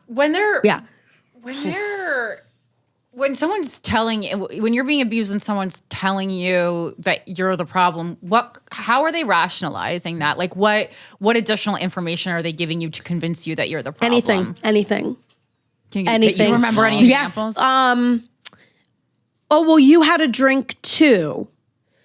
when someone's telling you, when you're being abused and someone's telling you that you're the problem, how are they rationalizing that? Like what additional information are they giving you to convince you that you're the problem? Anything. Can you remember any examples? Oh, well, you had a drink too.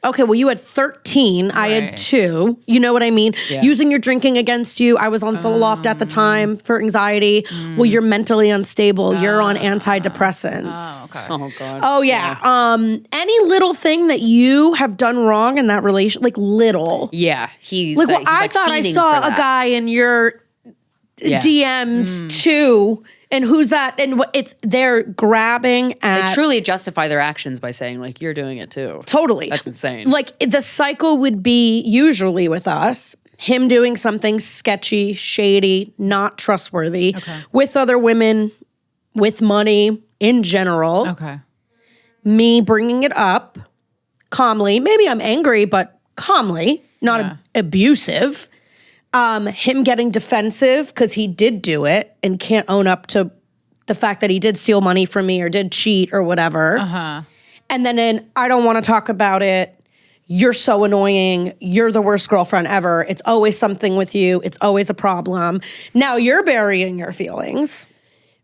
Okay, well, you had 13. Right. I had 2. You know what I mean? Yeah. Using your drinking against you. I was on Zoloft at the time for anxiety. Well, you're mentally unstable. You're on antidepressants. Oh, okay. Oh, God. Oh, yeah. Any little thing that you have done wrong in that relation, like little. Yeah. I thought I saw a guy in your DMs too. And who's that? And they're grabbing at. They truly justify their actions by saying, like, you're doing it too. Totally. That's insane. Like, the cycle would be usually with us, him doing something sketchy, shady, not trustworthy with other women, with money in general. Okay. Me bringing it up calmly. Maybe I'm angry, but calmly, not abusive. Him getting defensive because he did do it and can't own up to the fact that he did steal money from me or did cheat or whatever. And then I don't want to talk about it. You're so annoying. You're the worst girlfriend ever. It's always something with you. It's always a problem. Now you're burying your feelings.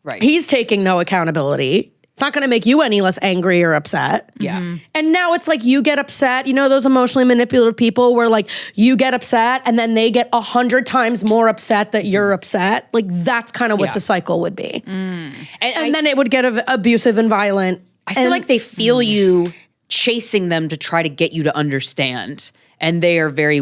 Right. He's taking no accountability. It's not going to make you any less angry or upset. Yeah. And now it's like you get upset. You know those emotionally manipulative people where like you get upset and then they get 100 times more upset that you're upset. Like that's kind of what the cycle would be. And then it would get abusive and violent. I feel like they feel you chasing them to try to get you to understand. And they are very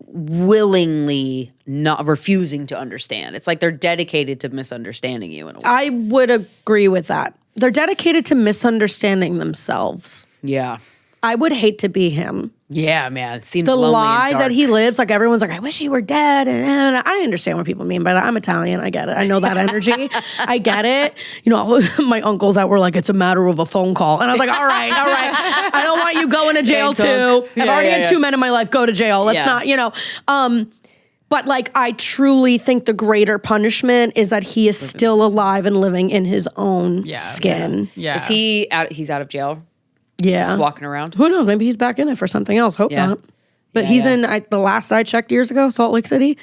willingly not refusing to understand. It's like they're dedicated to misunderstanding you in a way. I would agree with that. They're dedicated to misunderstanding themselves. Yeah. I would hate to be him. Yeah, man. It seems the lonely lie and dark. that he lives, like everyone's like, I wish he were dead. And I understand what people mean by that. I'm Italian. I get it. I know that energy. I get it. You know, my uncles that were like, it's a matter of a phone call. And I was like, all right. I don't want you going to jail too. I've already had 2 men in my life go to jail. Let's not, you know. But like, I truly think the greater punishment is that he is still alive and living in his own skin. Yeah. Is he out? He's out of jail? Yeah. Just walking around? Who knows? Maybe he's back in it for something else. Hope not. But he's in, the last I checked years ago, Salt Lake City.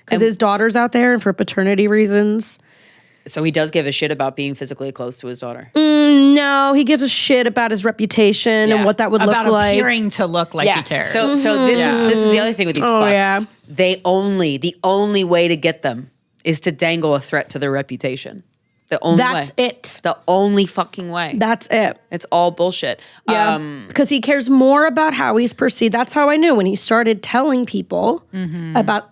Because his daughter's out there and for paternity reasons. So he does give a shit about being physically close to his daughter? No, he gives a shit about his reputation and what that would look like. About appearing to look like he cares. So this is the other thing with these fucks. Yeah. The only way to get them is to dangle a threat to their reputation. The only way. That's it. The only fucking way. That's it. It's all bullshit. Yeah. Because he cares more about how he's perceived. That's how I knew when he started telling people about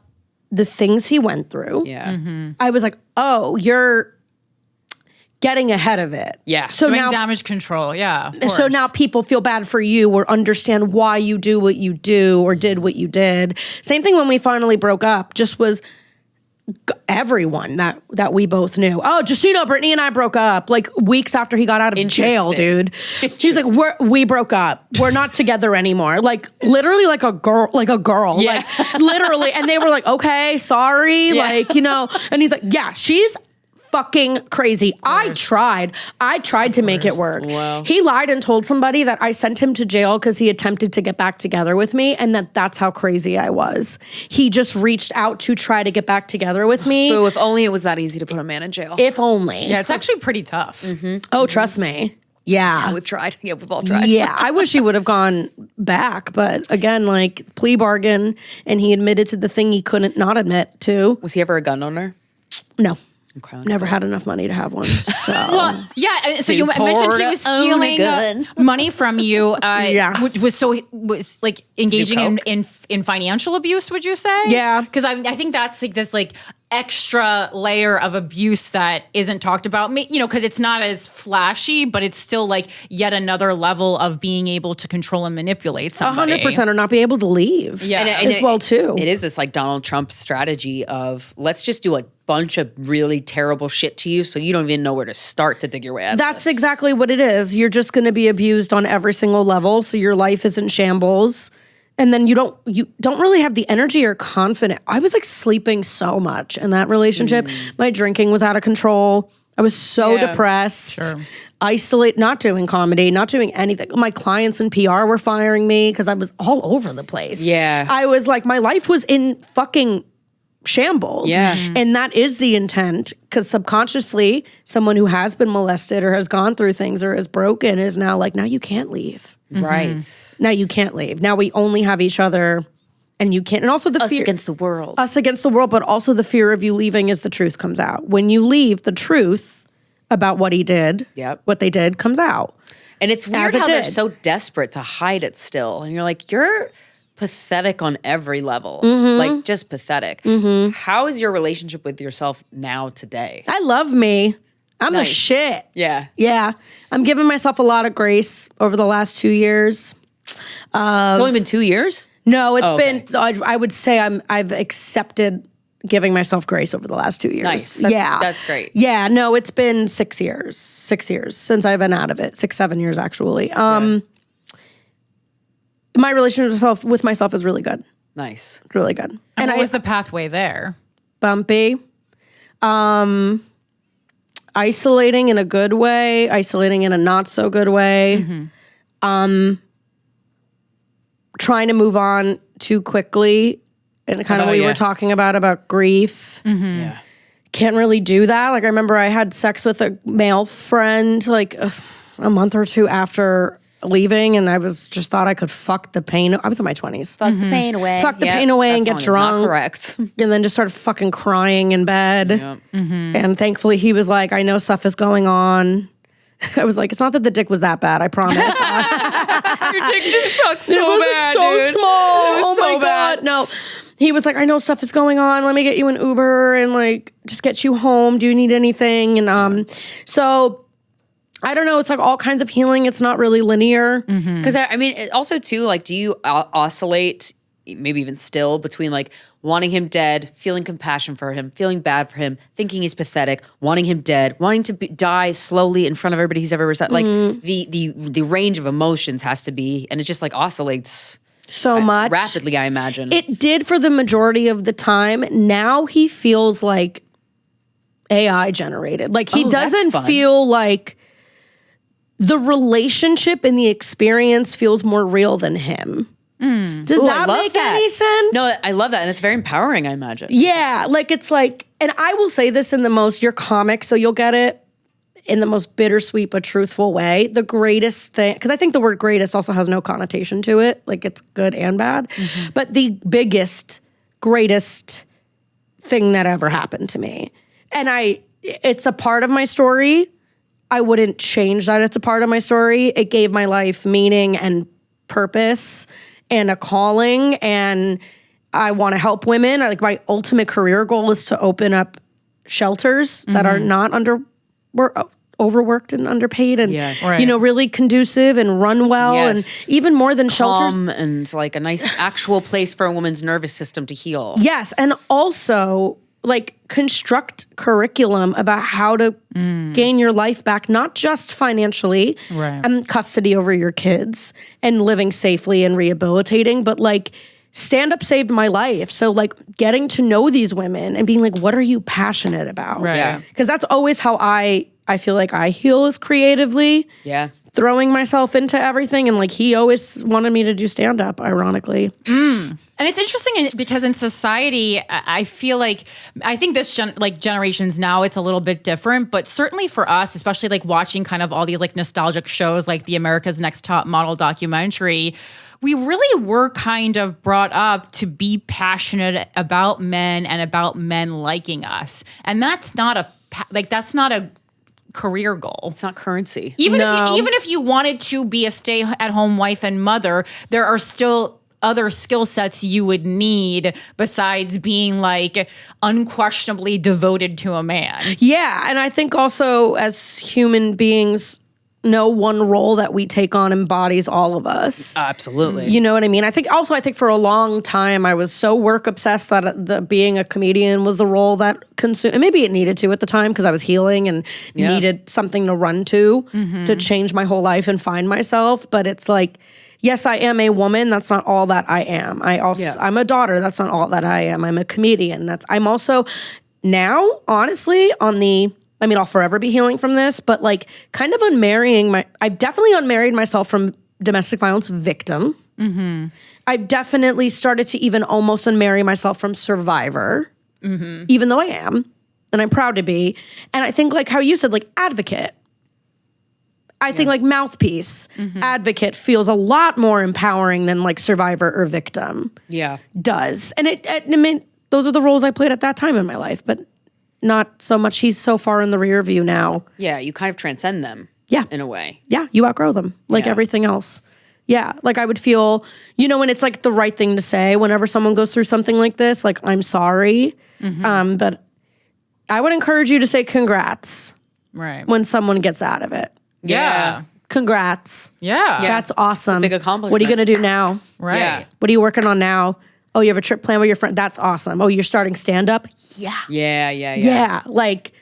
the things he went through. Yeah. I was like, oh, you're getting ahead of it. Yeah. So doing now damage control. Yeah. So now people feel bad for you or understand why you do what you do or did what you did. Same thing when we finally broke up, just was everyone that we both knew. Oh, just so you know, Brittany and I broke up like weeks after he got out of jail, dude. She's like, we broke up. We're not together anymore. Like literally like a girl. Yeah. Like literally. And they were like, okay, sorry. Yeah. Like, you know, and he's like, yeah, she's fucking crazy. I tried to make it work. Wow. He lied and told somebody that I sent him to jail because he attempted to get back together with me and that's how crazy I was. He just reached out to try to get back together with me. Boo, if only it was that easy to put a man in jail. If only. Yeah, it's actually pretty tough. Oh, trust me. Yeah. We've tried. Yeah, we've all tried. Yeah, I wish he would have gone back. But again, like plea bargain and he admitted to the thing he couldn't not admit to. Was he ever a gun owner? No. Never had enough money to have one. So well, yeah. So you mentioned he was stealing money from you. Was like engaging in financial abuse. Would you say? Yeah. Because I think that's like this like extra layer of abuse that isn't talked about. You know, because it's not as flashy, but it's still like yet another level of being able to control and manipulate somebody. 100% or not be able to leave. Yeah, as well too. It is this like Donald Trump strategy of let's just do a bunch of really terrible shit to you so you don't even know where to start to dig your way out of That's this. exactly what it is. You're just going to be abused on every single level so your life is in shambles And then you don't really have the energy or confidence. I was like sleeping so much in that relationship. My drinking was out of control. I was so depressed, isolate, not doing comedy, not doing anything. My clients in PR were firing me because I was all over the place. Yeah. I was like, my life was in fucking shambles. Yeah. And that is the intent, because subconsciously someone who has been molested or has gone through things or is broken is now like, now you can't leave. Right. Now you can't leave. Now we only have each other and you can't. And also the fear. Us against the world. Us against the world, but also the fear of you leaving as the truth comes out. When you leave, the truth about what he did, what they did, comes out. And it's weird how they're so desperate to hide it still. And you're like, you're pathetic on every level. Like, just pathetic. How is your relationship with yourself now today? I love me. I'm the shit. Yeah. Yeah. I'm giving myself a lot of grace over the last 2 years. It's only been 2 years? No, it's been, I would say I've accepted giving myself grace over the last 2 years. Nice. That's great. Yeah, no, it's been 6 years. 6 years since I've been out of it. 7 years actually. My relationship with myself is really good. Nice. Really good. And what was the pathway there? Bumpy. Isolating in a good way, isolating in a not so good way. Trying to move on too quickly, and kind of we were talking about grief. Can't really do that. Like, I remember I had sex with a male friend like a month or two after leaving, and I just thought I could fuck the pain. I was in my 20s. Fuck the pain away. Fuck the pain away and get drunk. Not correct. And then just started fucking crying in bed. And thankfully he was like, I know stuff is going on. I was like, it's not that the dick was that bad, I promise. Your dick just sucks so it was bad, like so dude. small. It was Oh so my bad. God. No. He was like, I know stuff is going on. Let me get you an Uber and like just get you home. Do you need anything? And so I don't know. It's like all kinds of healing. It's not really linear. Because I mean, also too, like, do you oscillate, maybe even still, between like wanting him dead, feeling compassion for him, feeling bad for him, thinking he's pathetic, wanting him dead, wanting to die slowly in front of everybody he's ever like the range of emotions has to be, and it just like oscillates so much rapidly, I imagine. It did for the majority of the time. Now he feels like AI generated. Like he doesn't feel like the relationship and the experience feels more real than him. Does that make any sense? No, I love that. And it's very empowering, I imagine. Yeah. Like, it's like, and I will say this in the most, you're comic, so you'll get it in the most bittersweet but truthful way. The greatest thing, because I think the word greatest also has no connotation to it. Like, it's good and bad. But the biggest, greatest thing that ever happened to me. And it's a part of my story. I wouldn't change that. It's a part of my story. It gave my life meaning and purpose and a calling, and I want to help women. Like, my ultimate career goal is to open up shelters that are not overworked and underpaid, and you know, really conducive and run well, and even more than shelters, and like a nice actual place for a woman's nervous system to heal. Yes, and also like construct curriculum about how to gain your life back, not just financially, and custody over your kids and living safely and rehabilitating, but like stand-up saved my life. So like getting to know these women and being like, what are you passionate about? Because that's always how I feel like I heal, is creatively. Throwing myself into everything. And like, he always wanted me to do stand-up, ironically. And it's interesting because in society, I feel like, I think this generations now, it's a little bit different, but certainly for us, especially like watching kind of all these like nostalgic shows like the America's Next Top Model documentary, we really were kind of brought up to be passionate about men and about men liking us. And that's not a career goal. It's not currency. Even if you wanted to be a stay-at-home wife and mother, there are still other skill sets you would need besides being like unquestionably devoted to a man. Yeah, and I think also as human beings, no one role that we take on embodies all of us. Absolutely. You know what I mean? I think for a long time I was so work obsessed that being a comedian was the role that consumed, and maybe it needed to at the time because I was healing and needed something to run to change my whole life and find myself. But it's like, yes, I am a woman. That's not all that I am. I'm a daughter. That's not all that I am. I'm a comedian. I'm also now, honestly, I'll forever be healing from this, but like kind of I've definitely unmarried myself from domestic violence victim. Mm-hmm. I've definitely started to even almost unmarry myself from survivor, even though I am, and I'm proud to be. And I think like how you said, like advocate. I think like mouthpiece, advocate feels a lot more empowering than like survivor or victim. Yeah. Does. And those are the roles I played at that time in my life, but not so much. He's so far in the rear view now. Yeah, you kind of transcend them. Yeah. In a way. Yeah, you outgrow them like everything else. Yeah, like I would feel, when it's like the right thing to say whenever someone goes through something like this, like I'm sorry. But I would encourage you to say congrats when someone gets out of it. Yeah. Congrats. Yeah. That's awesome. It's a big accomplishment. What are you going to do now? Right. Yeah. What are you working on now? Oh, you have a trip planned with your friend? That's awesome. Oh, you're starting stand-up? Yeah. Yeah. Like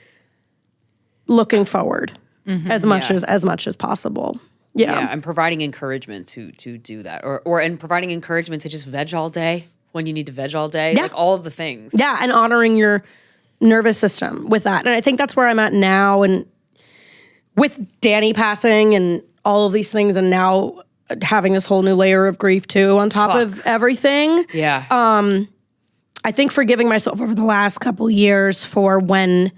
looking forward as much as possible. Yeah. And providing encouragement to do that. And providing encouragement to just veg all day when you need to veg all day. Yeah. Like all of the things. Yeah, and honoring your nervous system with that. And I think that's where I'm at now, and with Danny passing and all of these things, and now having this whole new layer of grief too on top of everything. Yeah. I think forgiving myself over the last couple years for when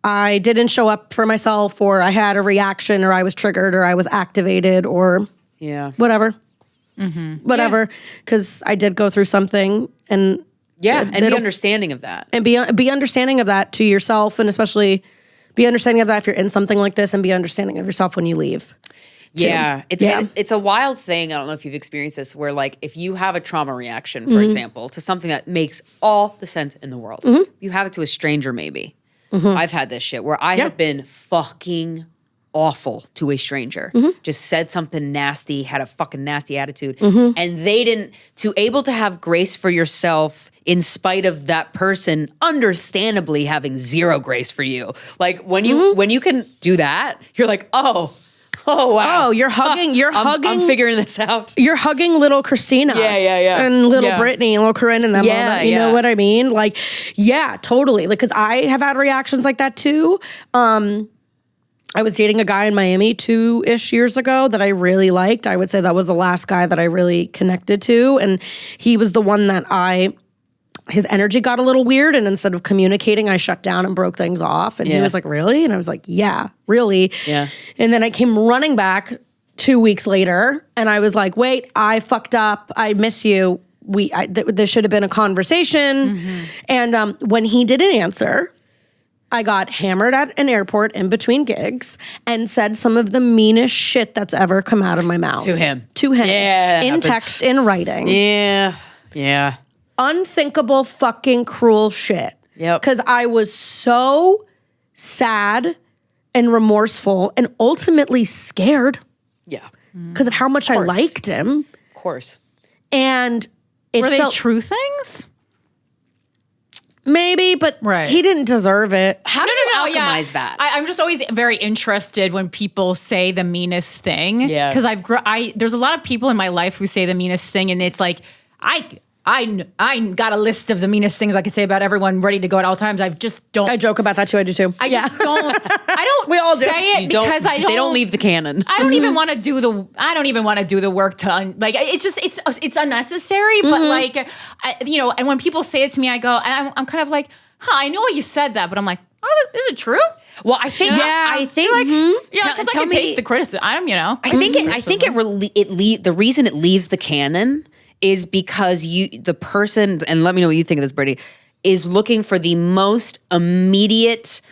I didn't show up for myself, or I had a reaction, or I was triggered, or I was activated, or whatever. Whatever. Because I did go through something, and be understanding of that. And be understanding of that to yourself, and especially be understanding of that if you're in something like this, and be understanding of yourself when you leave. Yeah. It's a wild thing. I don't know if you've experienced this, where like if you have a trauma reaction, for example, to something that makes all the sense in the world, you have it to a stranger maybe. I've had this shit where I have been fucking awful to a stranger. Just said something nasty, had a fucking nasty attitude, and they didn't, able to have grace for yourself in spite of that person understandably having zero grace for you. Like when you can do that, you're like, oh wow. Oh, you're hugging. I'm figuring this out. You're hugging little Krystyna. Yeah. And little Brittany and little Corinne and them. Yeah, you know what I mean? Like, yeah, totally. Like, because I have had reactions like that too. I was dating a guy in Miami 2-ish years ago that I really liked. I would say that was the last guy that I really connected to. And he was the one that his energy got a little weird, and instead of communicating, I shut down and broke things off. And he was like, really? And I was like, yeah, really. Yeah. And then I came running back 2 weeks later, and I was like, wait, I fucked up. I miss you. There should have been a conversation. And when he didn't answer, I got hammered at an airport in between gigs and said some of the meanest shit that's ever come out of my mouth. To him. Yeah. In text, in writing. Yeah. Unthinkable fucking cruel shit. Yep. Because I was so sad and remorseful and ultimately scared. Yeah. Because of how much I liked him. Of course. And were they true things? Maybe, but he didn't deserve it. How do you alchemize that? I'm just always very interested when people say the meanest thing. Yeah. Because there's a lot of people in my life who say the meanest thing, and it's like, I got a list of the meanest things I could say about everyone ready to go at all times. I just don't. I joke about that too. I do too. I just don't. I don't we all do. say it because they don't leave the canon. I don't even want to do the work to like. It's just it's unnecessary. But like, and when people say it to me, I go, I'm kind of like, I know you said that, but I'm like, oh, is it true? Well, I think because I can take the criticism. I think the reason it leaves the canon is because the person, and let me know what you think of this, Brittany, is looking for the most immediate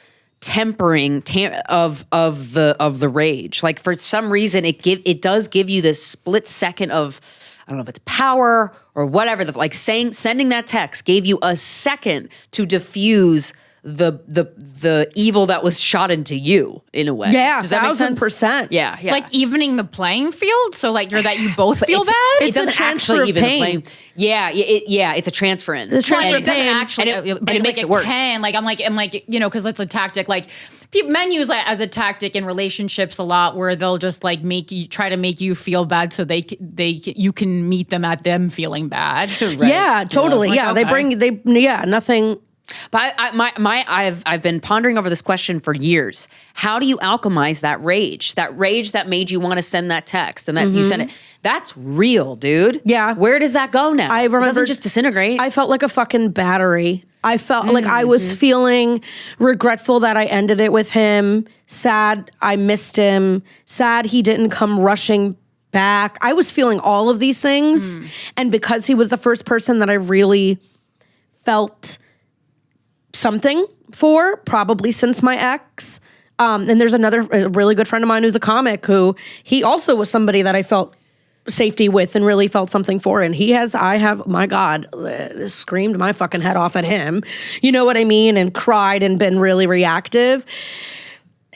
tempering of the rage. Like for some reason, it does give you this split second of, I don't know if it's power or whatever. Sending that text gave you a second to diffuse the evil that was shot into you in a way. Yeah, does that make sense? 1,000%. Yeah. Like evening the playing field, so like you both feel bad. It's a transfer of pain. It's a transference. It's a transfer It doesn't pain. actually, and it but makes it worse. I'm like, you know, because it's a tactic. Like men use it as a tactic in relationships a lot, where they'll just like try to make you feel bad, so you can meet them at them feeling bad. Right. Yeah, totally. Like, yeah, okay. Nothing. But I've been pondering over this question for years. How do you alchemize that rage? That rage that made you want to send that text and that you sent it. That's real, dude. Yeah. Where does that go now? I remember it doesn't just disintegrate. I felt like a fucking battery. I felt like I was feeling regretful that I ended it with him. Sad I missed him. Sad he didn't come rushing back. I was feeling all of these things. And because he was the first person that I really felt something for, probably since my ex. And there's a really good friend of mine who's a comic who he also was somebody that I felt safety with and really felt something for. And my God, screamed my fucking head off at him. You know what I mean? And cried and been really reactive.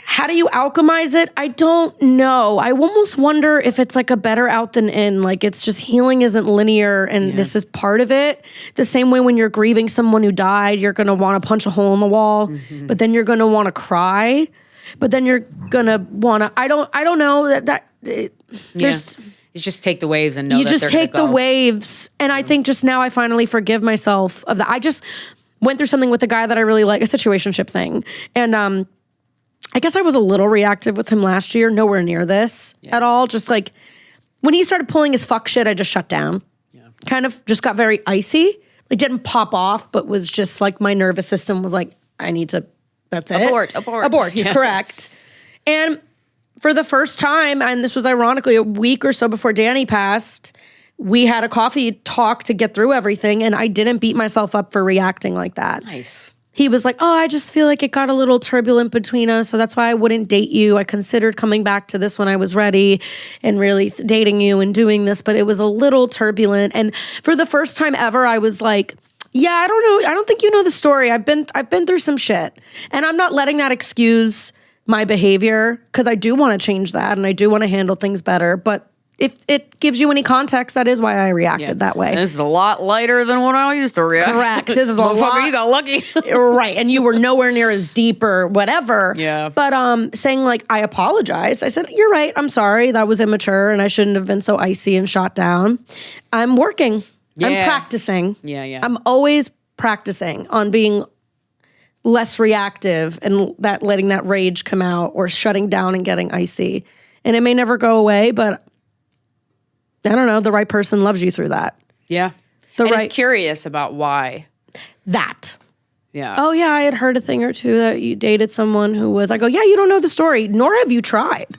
How do you alchemize it? I don't know. I almost wonder if it's like a better out than in. Like it's just healing isn't linear and this is part of it. The same way when you're grieving someone who died, you're going to want to punch a hole in the wall, but then you're going to want to cry, but then you're going to want to, I don't know there's... You just take the waves and know that you just take the waves. And I think just now I finally forgive myself of that. I just went through something with a guy that I really like, a situationship thing. And I guess I was a little reactive with him last year, nowhere near this at all. Just like when he started pulling his fuck shit, I just shut down. Yeah. Kind of just got very icy. It didn't pop off, but was just like my nervous system was like, I need to, that's it. Abort, Yeah. Correct. And for the first time, and this was ironically a week or so before Danny passed, we had a coffee talk to get through everything, and I didn't beat myself up for reacting like that. Nice. He was like, I just feel like it got a little turbulent between us, so that's why I wouldn't date you. I considered coming back to this when I was ready and really dating you and doing this, but it was a little turbulent. And for the first time ever, I was like, yeah, I don't know. I don't think you know the story. I've been through some shit, and I'm not letting that excuse my behavior, because I do want to change that and I do want to handle things better. But if it gives you any context, that is why I reacted that way. This is a lot lighter than what I used to react. Correct. This is a lot. You got lucky. Right. And you were nowhere near as deep or whatever. Yeah. But saying like, I apologize. I said, you're right. I'm sorry. That was immature and I shouldn't have been so icy and shot down. I'm working. Yeah. I'm practicing. Yeah. I'm always practicing on being less reactive and that letting that rage come out or shutting down and getting icy. And it may never go away, but I don't know, the right person loves you through that. Yeah. Is curious about why. That. Yeah. Oh yeah, I had heard a thing or two that you dated someone who was, I go, yeah, you don't know the story, nor have you tried.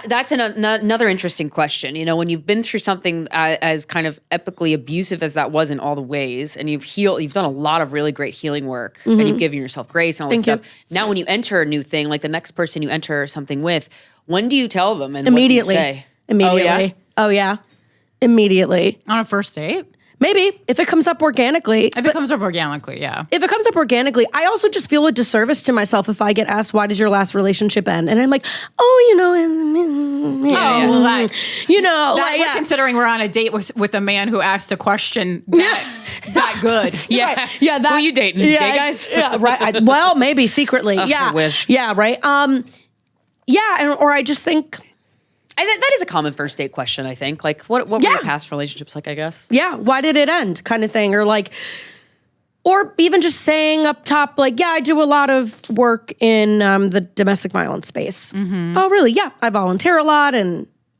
That's another interesting question. You know, when you've been through something as kind of epically abusive as that was in all the ways, and you've done a lot of really great healing work, and you've given yourself grace and all this stuff. Now, when you enter a new thing, like the next person you enter something with, when do you tell them and immediately? What do you say? Immediately. Oh yeah. Immediately. On a first date? Maybe, if it comes up organically. If it comes up organically, yeah. If it comes up organically, I also just feel a disservice to myself if I get asked, why did your last relationship end? And I'm like, We're considering we're on a date with a man who asked a question that good. Yeah. Right. Yeah. Who are you dating? Gay guys? Yeah, right. Well, maybe secretly. I wish. Yeah, right. Or I just think... that is a common first date question, I think. Like, what were your past relationships like, I guess? Yeah, why did it end kind of thing? Or even just saying up top, like, yeah, I do a lot of work in the domestic violence space. Mm-hmm. Oh, really? Yeah, I volunteer a lot.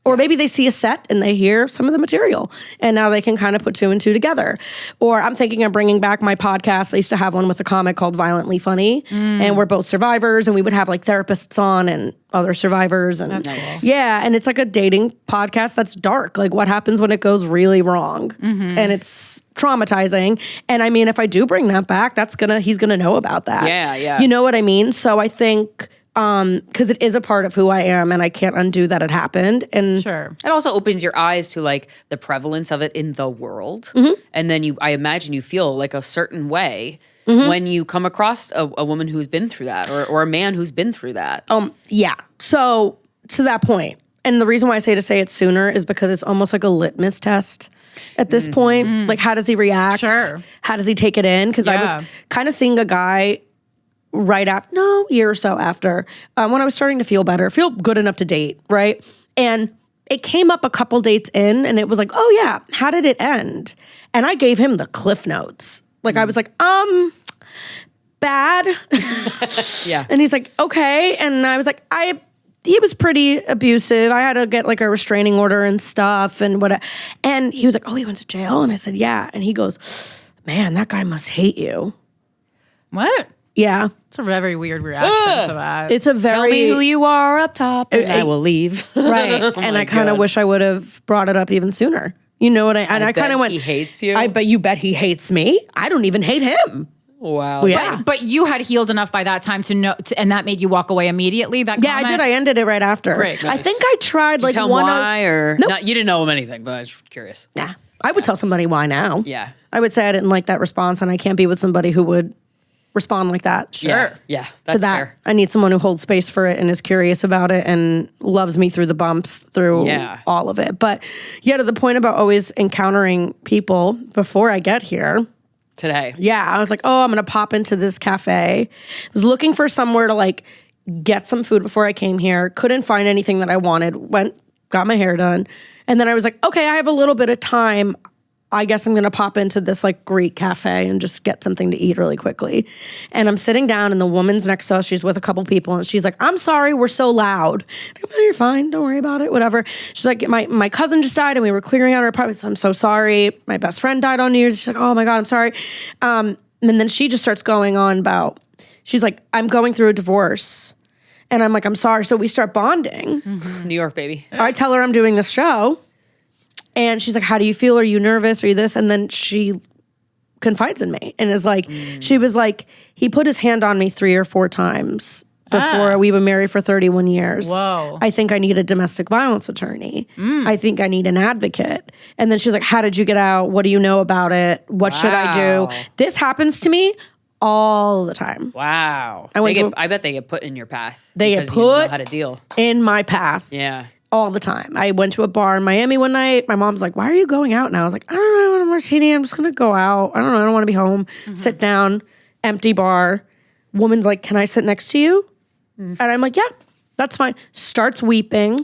Or maybe they see a set and they hear some of the material and now they can kind of put two and two together. Or I'm thinking of bringing back my podcast. I used to have one with a comic called Violently Funny and we're both survivors and we would have like therapists on and other survivors. And that's nice. Yeah, and it's like a dating podcast that's dark. Like what happens when it goes really wrong? Mm-hmm. And it's traumatizing. And I mean, if I do bring that back, he's gonna know about that. Yeah. You know what I mean? So I think because it is a part of who I am and I can't undo that it happened. And Sure. It also opens your eyes to like the prevalence of it in the world. And then I imagine you feel like a certain way when you come across a woman who's been through that or a man who's been through that. yeah. So to that point, and the reason why I say to say it sooner is because it's almost like a litmus test at this point. Like, how does he react? Sure. How does he take it in? Because I was kind of seeing a guy right after, a year or so after, when I was starting to feel good enough to date, right? And it came up a couple dates in and it was like, oh yeah, how did it end? And I gave him the Cliff Notes. Like, I was like, bad. Yeah. And he's like, okay. And I was like, he was pretty abusive. I had to get like a restraining order and stuff and whatever. And he was like, oh, he went to jail? And I said, yeah. And he goes, man, that guy must hate you. What? Yeah. It's a very weird reaction to that. It's a very... Tell me who you are up top and I will leave. Right. And I kind of wish I would have brought it up even sooner. You know what I kind of went... he hates you? You bet he hates me. I don't even hate him. Wow. Yeah. But you had healed enough by that time to know, and that made you walk away immediately? That Yeah, I did. I ended it right after. Great. I think I tried Did you tell him why or... Nope. Not, you didn't know him anything, but I was curious. Nah. I would tell somebody why now. Yeah. I would say I didn't like that response and I can't be with somebody who would respond like that. Sure. Yeah, that's to that. fair. I need someone who holds space for it and is curious about it and loves me through the bumps, through all of it. But yeah, to the point about always encountering people before I get here. Today. Yeah, I was like, oh, I'm going to pop into this cafe. I was looking for somewhere to like get some food before I came here. Couldn't find anything that I wanted. Went, got my hair done. And then I was like, okay, I have a little bit of time. I guess I'm going to pop into this like Greek cafe and just get something to eat really quickly. And I'm sitting down and the woman's next to us, she's with a couple people and she's like, I'm sorry, we're so loud. I'm like, oh, you're fine. Don't worry about it. Whatever. She's like, my cousin just died and we were clearing out our apartment. I'm so sorry. My best friend died on New Year's. She's like, oh my God, I'm sorry. And then she just starts going on about, she's like, I'm going through a divorce. And I'm like, I'm sorry. So we start bonding. New York, baby. I tell her I'm doing this show. And she's like, how do you feel? Are you nervous? Are you this? And then she confides in me and is like, she was like, he put his hand on me 3 or 4 times before we were married for 31 years. Whoa. I think I need a domestic violence attorney. I think I need an advocate. And then she's like, how did you get out? What do you know about it? What should I do? This happens to me all the time. Wow. I bet they get put in your path. They get because put you know how to deal. in my path. Yeah. All the time. I went to a bar in Miami one night. My mom's like, why are you going out now? I was like, I don't know. I want a martini. I'm just going to go out. I don't know. I don't want to be home. Sit down, empty bar. Woman's like, can I sit next to you? And I'm like, yeah, that's fine. Starts weeping.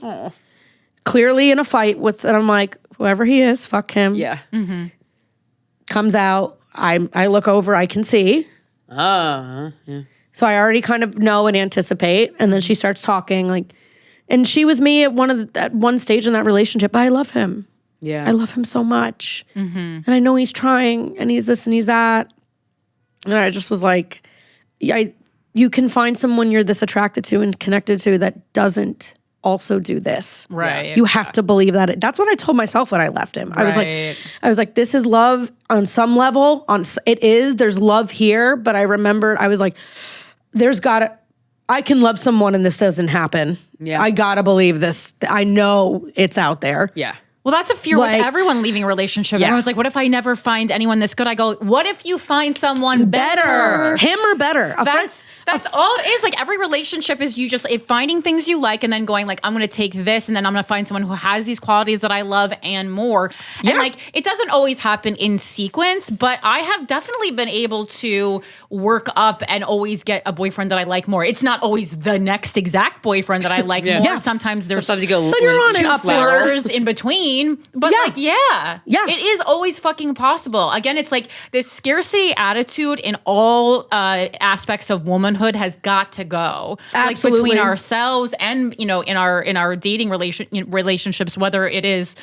Clearly in a fight with, and I'm like, whoever he is, fuck him. Yeah. Comes out. I look over. I can see. Yeah. So I already kind of know and anticipate. And then she starts talking like, and she was me at one stage in that relationship. But I love him. Yeah. I love him so much. And I know he's trying and he's this and he's that. And I just was like, you can find someone you're this attracted to and connected to that doesn't also do this. Right. You have to believe that. That's what I told myself when I left him. I was like, this is love on some level. There's love here. But I remembered, I was like, I can love someone and this doesn't happen. Yeah. I gotta believe this. I know it's out there. Yeah. Well, that's a fear with everyone leaving a relationship. Yeah. Everyone's like, what if I never find anyone this good? I go, what if you find someone better? Him or better. That's all it is. Like every relationship is you just finding things you like and then going like, I'm going to take this and then I'm going to find someone who has these qualities that I love and more. Yeah. And like, it doesn't always happen in sequence, but I have definitely been able to work up and always get a boyfriend that I like more. It's not always the next exact boyfriend that I like more. Yeah. Sometimes you go you're on an flowers in between. But it is always fucking possible. Again, it's like this scarcity attitude in all aspects of womanhood has got to go. Absolutely. Like between ourselves and in our dating relationships, whether it is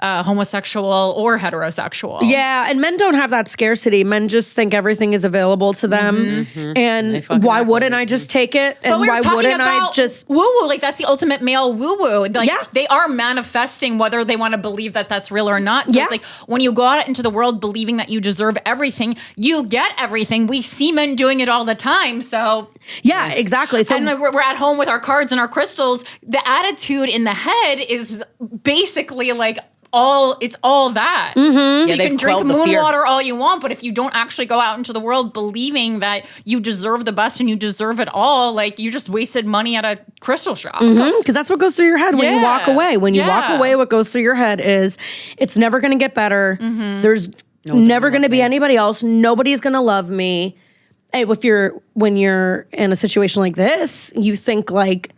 homosexual or heterosexual. Yeah, and men don't have that scarcity. Men just think everything is available to them. And why wouldn't I just take it? And why wouldn't I just woo-woo? Like that's the ultimate male woo-woo. Like they are manifesting whether they want want to believe that that's real or not. So it's like when you go out into the world believing that you deserve everything, you get everything. We see men doing it all the time. So yeah, exactly. So and we're at home with our cards and our crystals. The attitude in the head is basically like it's all that. Mm-hmm. So you can drink moon water all you want, but if you don't actually go out into the world believing that you deserve the best and you deserve it all, like you just wasted money at a crystal shop. Because that's what goes through your head when you walk away. When you walk away, what goes through your head is it's never going to get better. There's never going to be anybody else. Nobody's going to love me. And when you're in a situation like this, you think like,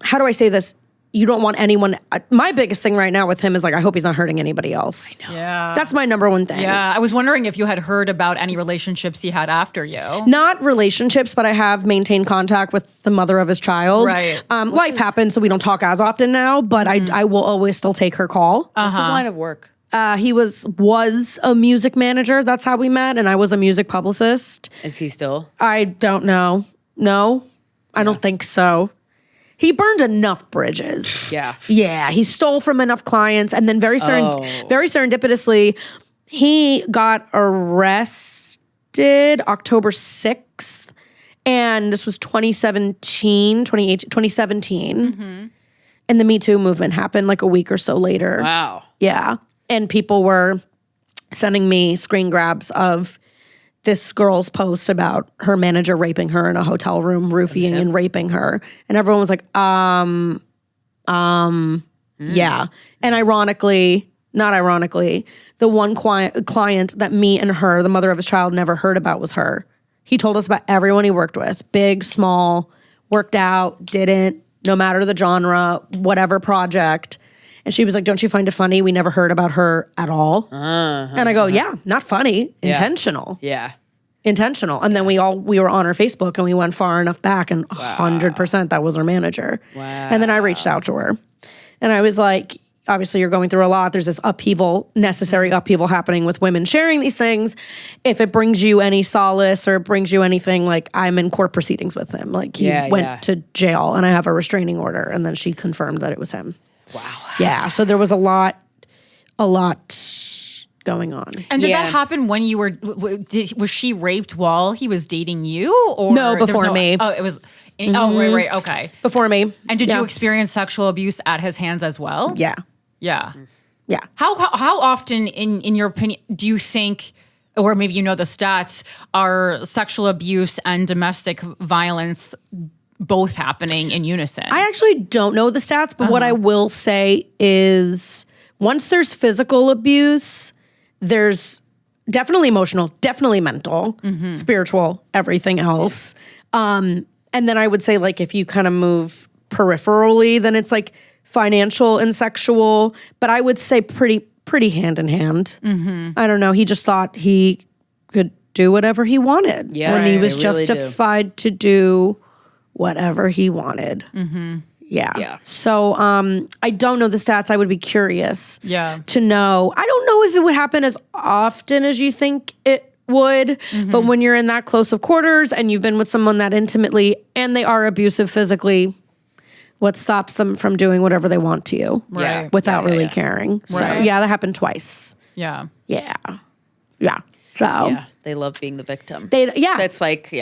how do I say this? You don't want anyone. My biggest thing right now with him is like, I hope he's not hurting anybody else. I know. Yeah. That's my number one thing. Yeah. I was wondering if you had heard about any relationships he had after you. Not relationships, but I have maintained contact with the mother of his child. Right. Life happens, so we don't talk as often now, but I will always still take her call. What's his line of work? He was a music manager. That's how we met. And I was a music publicist. Is he still? I don't know. No, I don't think so. He burned enough bridges. Yeah. Yeah. He stole from enough clients. And then very serendipitously, he got arrested October 6th. And this was 2017. And the Me Too movement happened like a week or so later. Wow. Yeah. And people were sending me screen grabs of this girl's post about her manager raping her in a hotel room, roofing and raping her. And everyone was like, yeah. And not ironically, the one client that me and her, the mother of his child, never heard about was her. He told us about everyone he worked with, big, small, worked out, didn't, no matter the genre, whatever project. And she was like, don't you find it funny? We never heard about her at all. And I go, yeah, not funny, intentional. Yeah. Intentional. And then we were on her Facebook and we went far enough back and 100% that was her manager. Wow. And then I reached out to her and I was like, obviously you're going through a lot. There's this necessary upheaval happening with women sharing these things. If it brings you any solace or brings you anything, like I'm in court proceedings with him. Like he went to jail and I have a restraining order. And then she confirmed that it was him. Wow. Yeah. So there was a lot going on. And did that happen when you were, was she raped while he was dating you? Or no, before me. Oh, it was, right. Okay. Before me. And did you experience sexual abuse at his hands as well? Yeah. Yeah. Yeah. How often, in your opinion, do you think, or maybe you know the stats, are sexual abuse and domestic violence both happening in unison? I actually don't know the stats, but what I will say is once there's physical abuse, there's definitely emotional, definitely mental, spiritual, everything else. And then I would say like if you kind of move peripherally, then it's like financial and sexual, but I would say pretty hand in hand. I don't know. He just thought he could do whatever he wanted. Yeah, and he was really justified to do whatever he wanted. Yeah. So I don't know the stats. I would be curious to know. I don't know if it would happen as often as you think it would, but when you're in that close of quarters and you've been with someone that intimately and they are abusive physically, what stops them from doing whatever they want to you without really caring? So that happened twice. Yeah. So they love being the victim. That's like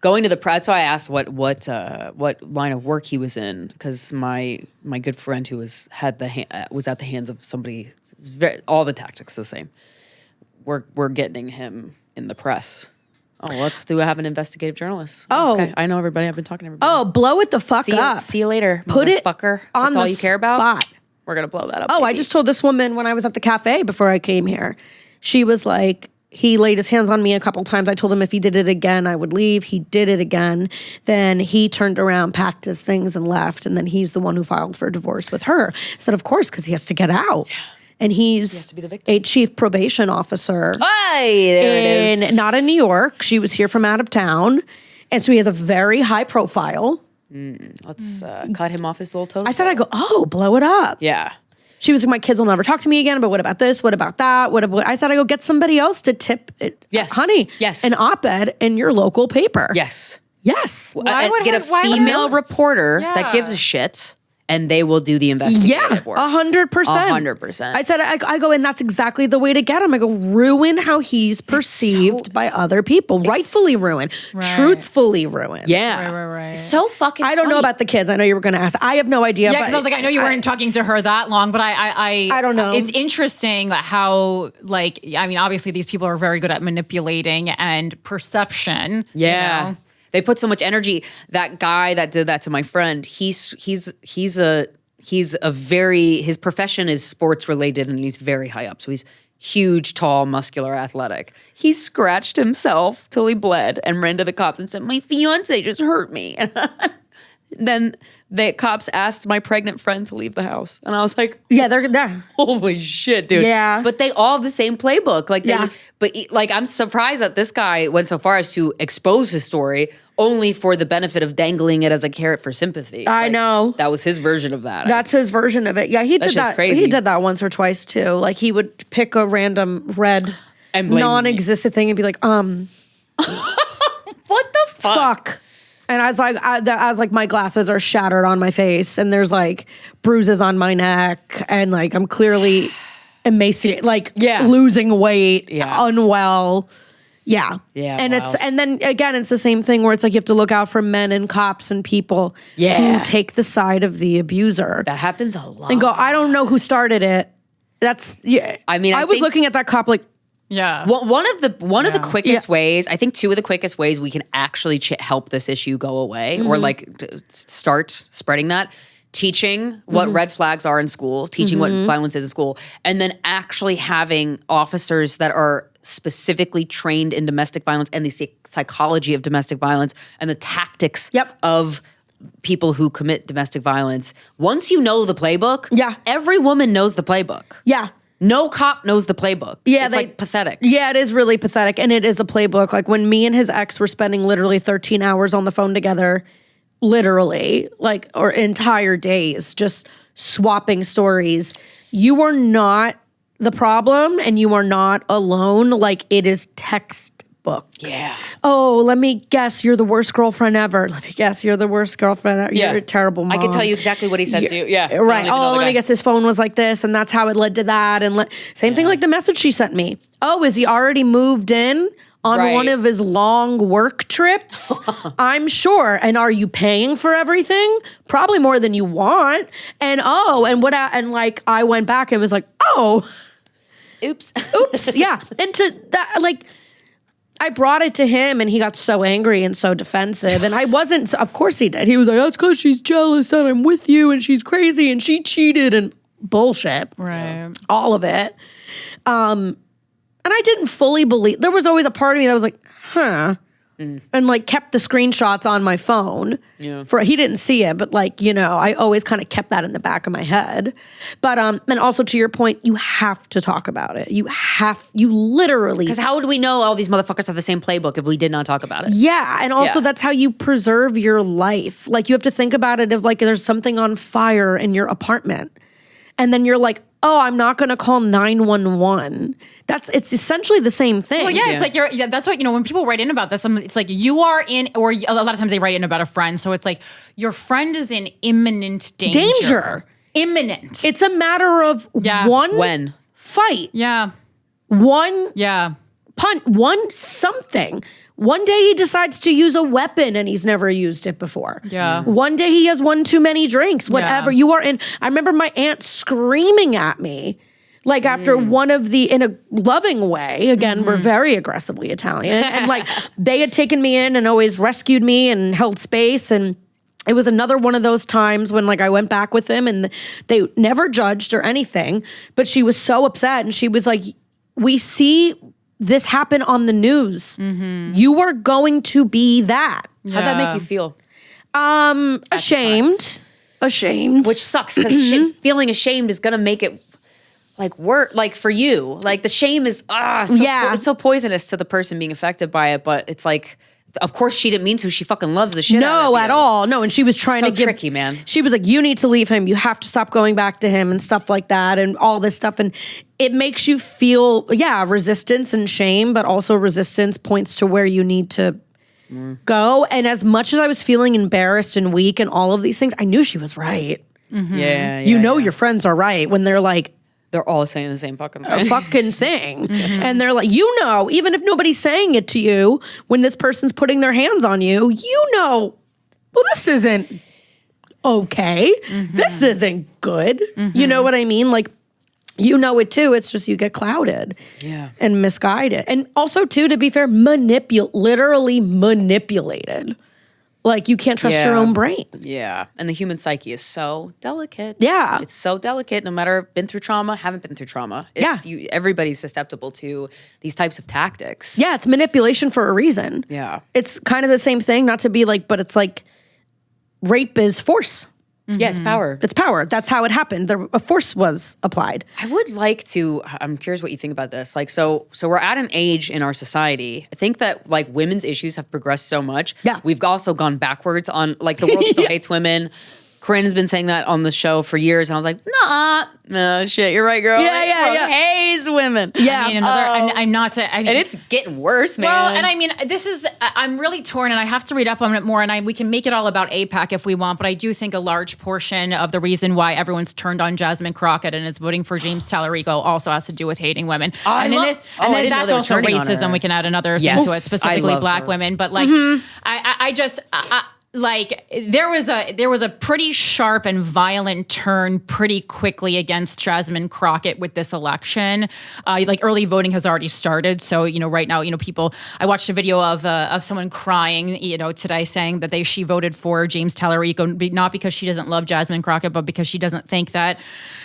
going to the press. So I asked what line of work he was in because my good friend who was at the hands of somebody. All the tactics the same. We're getting him in the press. Oh, have an investigative journalist. Oh, okay. I know everybody. I've been talking to everybody. Oh, blow it the fuck up. See you later, Put it fucker. on That's all you care about. Spot. We're gonna blow that up. Oh, baby. I just told this woman when I was at the cafe before I came here. She was like, he laid his hands on me a couple times. I told him if he did it again, I would leave. He did it again. Then he turned around, packed his things, and left. And then he's the one who filed for divorce with her. I said, of course, because he has to get out. Yeah. And he has to be the victim. A chief probation officer. Hey, there it is. Not in New York. She was here from out of town. And so he has a very high profile. Let's cut him off his little totem. I said, blow it up. Yeah. She was like, my kids will never talk to me again, but what about this? What about that? I said, get somebody else to tip it. Yes. Honey. Yes. An op-ed in your local paper. Yes. Yes. Get a female reporter that gives a shit and they will do the investigative work. 100%. 100%. I said, I go, and that's exactly the way to get him. I go, ruin how he's perceived by other people. Rightfully ruin. Truthfully ruin. Yeah. Right. It's so fucking I don't know about the kids. I know you were going to ask. I have no idea. Yeah, because I was like, I know you weren't talking to her that long, but I don't know. It's interesting how, like, I mean, obviously these people are very good at manipulating and perception. Yeah. You know? They put so much energy. That guy that did that to my friend, his profession is sports related and he's very high up. So he's huge, tall, muscular, athletic. He scratched himself till he bled and ran to the cops and said, my fiance just hurt me. And then the cops asked my pregnant friend to leave the house. And I was like, yeah, they're holy shit, dude. Yeah. But they all have the same playbook. Like, I'm surprised that this guy went so far as to expose his story only for the benefit of dangling it as a carrot for sympathy. I know. That was his version of that. That's his version of it. Yeah, he did that. Crazy. He did that once or twice too. Like he would pick a random red and non-existent thing and be like, what the fuck. And I was like, my glasses are shattered on my face, and there's like bruises on my neck, and like I'm clearly emaciated, like losing weight, unwell. Yeah. And and then again, it's the same thing where it's like you have to look out for men and cops and people who take the side of the abuser. That happens a lot. And go, I don't know who started it. That's I mean, I was looking at that cop like, yeah. Well, one of the quickest ways, I think two of the quickest ways we can actually help this issue go away or like start spreading that, teaching what red flags are in school, teaching what violence is in school, and then actually having officers that are specifically trained in domestic violence and the psychology of domestic violence and the tactics of people who commit domestic violence. Once you know the playbook, every woman knows the playbook. Yeah. No cop knows the playbook. Yeah, it's like pathetic. Yeah, it is really pathetic. And it is a playbook. Like when me and his ex were spending literally 13 hours on the phone together, literally, like, or entire days, just swapping stories. You are not the problem and you are not alone. Like it is textbook. Yeah. Oh, let me guess, you're the worst girlfriend ever. Let me guess, you're the worst girlfriend ever. You're a terrible mom. I can tell you exactly what he said to you. Yeah. Right. Oh, let me guess, his phone was like this and that's how it led to that. And same thing like the message she sent me. Oh, is he already moved in on one of his long work trips? I'm sure. And are you paying for everything? Probably more than you want. And like I went back and was like, oh. Oops. Yeah. And to that, like, I brought it to him and he got so angry and so defensive. And I wasn't, of course he did. He was like, that's because she's jealous that I'm with you and she's crazy and she cheated and bullshit. Right. All of it. And I didn't fully believe, there was always a part of me that was like, huh. And like kept the screenshots on my phone. Yeah. He didn't see it, but like, you know, I always kind of kept that in the back of my head. But and also to your point, you have to talk about it. You literally. Because how would we know all these motherfuckers have the same playbook if we did not talk about it? Yeah. And also that's how you preserve your life. Like you have to think about it if like there's something on fire in your apartment. And then you're like, oh, I'm not going to call 911. It's essentially the same thing. Well, it's like that's what, you know, when people write in about this, it's like you are in, or a lot of times they write in about a friend. So it's like your friend is in imminent danger. Imminent. It's a matter of one fight. Yeah. One punt, one something. One day he decides to use a weapon and he's never used it before. Yeah. One day he has one too many drinks, whatever. You are in. I remember my aunt screaming at me, like after one of in a loving way. Again, we're very aggressively Italian. And like they had taken me in and always rescued me and held space. And it was another one of those times when like I went back with him and they never judged or anything. But she was so upset and she was like, we see this happened on the news. You are going to be that. Yeah. How'd that make you feel? Ashamed. Which sucks because feeling ashamed is gonna make it like work. Like for you, like the shame is it's so poisonous to the person being affected by it. But it's like, of course she didn't mean to. She fucking loves the shit out of you. No, at all. No, and she was trying to give. Tricky, man. She was like, you need to leave him. You have to stop going back to him and stuff like that and all this stuff. And it makes you feel, resistance and shame, but also resistance points to where you need to go. And as much as I was feeling embarrassed and weak and all of these things, I knew she was right. You know your friends are right when they're like, they're all saying the same fucking thing. And they're like, you know, even if nobody's saying it to you, when this person's putting their hands on you, you know, well, this isn't okay. This isn't good. You know what I mean? Like, you know it too. It's just you get clouded and misguided. And also too, to be fair, literally manipulated. Like, you can't trust your own brain. Yeah. And the human psyche is so delicate. Yeah. It's so delicate, no matter been through trauma, haven't been through trauma. Everybody's susceptible to these types of tactics. Yeah, it's manipulation for a reason. Yeah. It's kind of the same thing, not to be like, but it's like rape is force. Yeah, it's power. It's power. That's how it happened. A force was applied. I would like to, I'm curious what you think about this. Like, so we're at an age in our society, I think that like women's issues have progressed so much. Yeah. We've also gone backwards on, like, the world still hates women. Corinne has been saying that on the show for years, and I was like, no, shit, you're right, girl. Yeah. Hates women. Yeah. I mean, I'm not to, I mean, and it's getting worse, man. Well, and I mean, I'm really torn, and I have to read up on it more, and we can make it all about AIPAC if we want, but I do think a large portion of the reason why everyone's turned on Jasmine Crockett and is voting for James Tallarico also has to do with hating women. And then that's also racism. We can add another thing to it, specifically Black women. But like, like, there was a pretty sharp and violent turn pretty quickly against Jasmine Crockett with this election. Like, early voting has already started. So, you know, right now, you know, I watched a video of someone crying, you know, today, saying that she voted for James Tallarico, not because she doesn't love Jasmine Crockett, but because she doesn't think that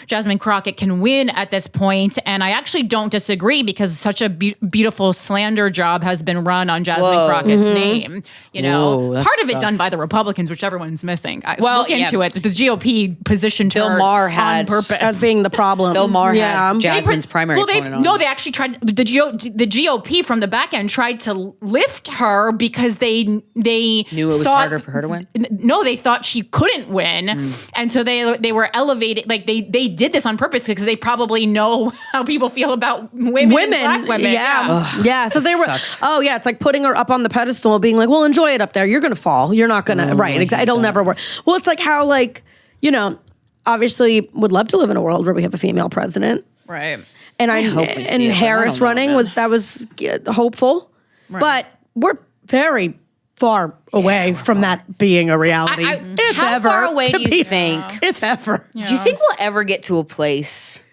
Jasmine Crockett can win at this point. And I actually don't disagree, because such a beautiful slander job has been run on Jasmine Crockett's name. You know, part of it done by the Republicans, which everyone's missing. Guys, look into it. The GOP positioned her on purpose as being the problem. Bill Maher had Jasmine's primary opponent on. No, they actually tried. The GOP from the back end tried to lift her because they knew it was harder for her to win. No, they thought she couldn't win, and so they were elevated. Like, they did this on purpose because they probably know how people feel about women and Black women. Yeah. So they were. Sucks. Oh yeah, it's like putting her up on the pedestal, being like, "Well, enjoy it up there. You're gonna fall. You're not gonna." Right, exactly. It'll never work. Well, it's like how, like, you know, obviously would love to live in a world where we have a female president. Right. And Harris running was hopeful. Right. But we're very far away from that being a reality. How far away do you think? If ever. Do you think we'll ever get to a place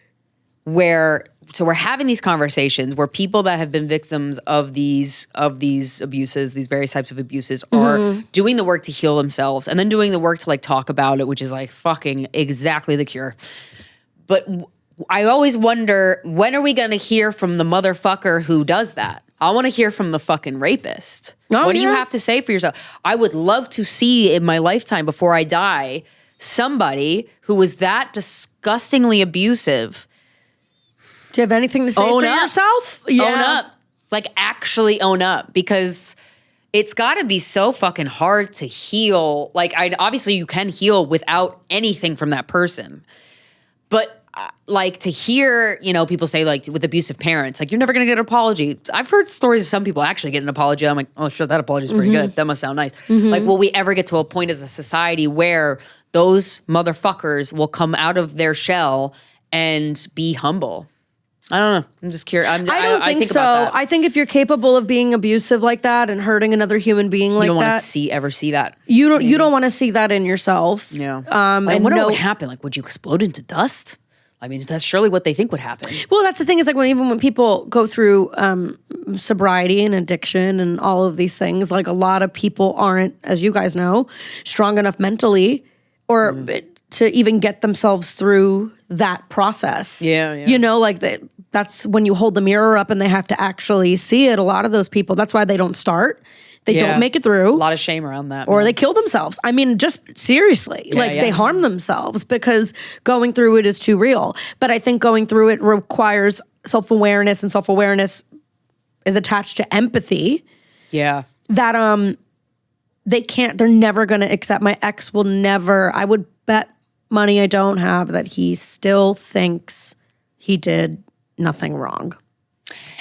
where, so we're having these conversations where people that have been victims of these abuses, these various types of abuses, are doing the work to heal themselves, and then doing the work to, like, talk about it, which is like fucking exactly the cure. But I always wonder, when are we going to hear from the motherfucker who does that? I want to hear from the fucking rapist. What do you have to say for yourself? I would love to see in my lifetime, before I die, somebody who was that disgustingly abusive. Do you have anything to say for yourself? Yeah. Own up. Like, actually own up, because it's got to be so fucking hard to heal. Like, obviously you can heal without anything from that person. But like, to hear, you know, people say, like, with abusive parents, like, you're never going to get an apology. I've heard stories of some people actually get an apology. I'm like, oh, sure, that apology is pretty good. That must sound nice. Like, will we ever get to a point as a society where those motherfuckers will come out of their shell and be humble? I don't know. I'm just curious. I don't think so. About that. I think if you're capable of being abusive like that and hurting another human being like that, you don't want to ever see that. You don't want to see that in yourself. Yeah. I wonder what would happen. Like, would you explode into dust? I mean, that's surely what they think would happen. Well, that's the thing, is like, when people go through sobriety and addiction and all of these things, like, a lot of people aren't, as you guys know, strong enough mentally or to even get themselves through that process. Yeah. You know, like, that's when you hold the mirror up and they have to actually see it. A lot of those people, that's why they don't start. They don't make it through. A lot of shame around that. Or they kill themselves. I mean, just seriously. They harm themselves because going through it is too real. But I think going through it requires self-awareness, and self-awareness is attached to empathy. Yeah. That they're never going to accept. My ex will never, I would bet money I don't have that he still thinks he did nothing wrong.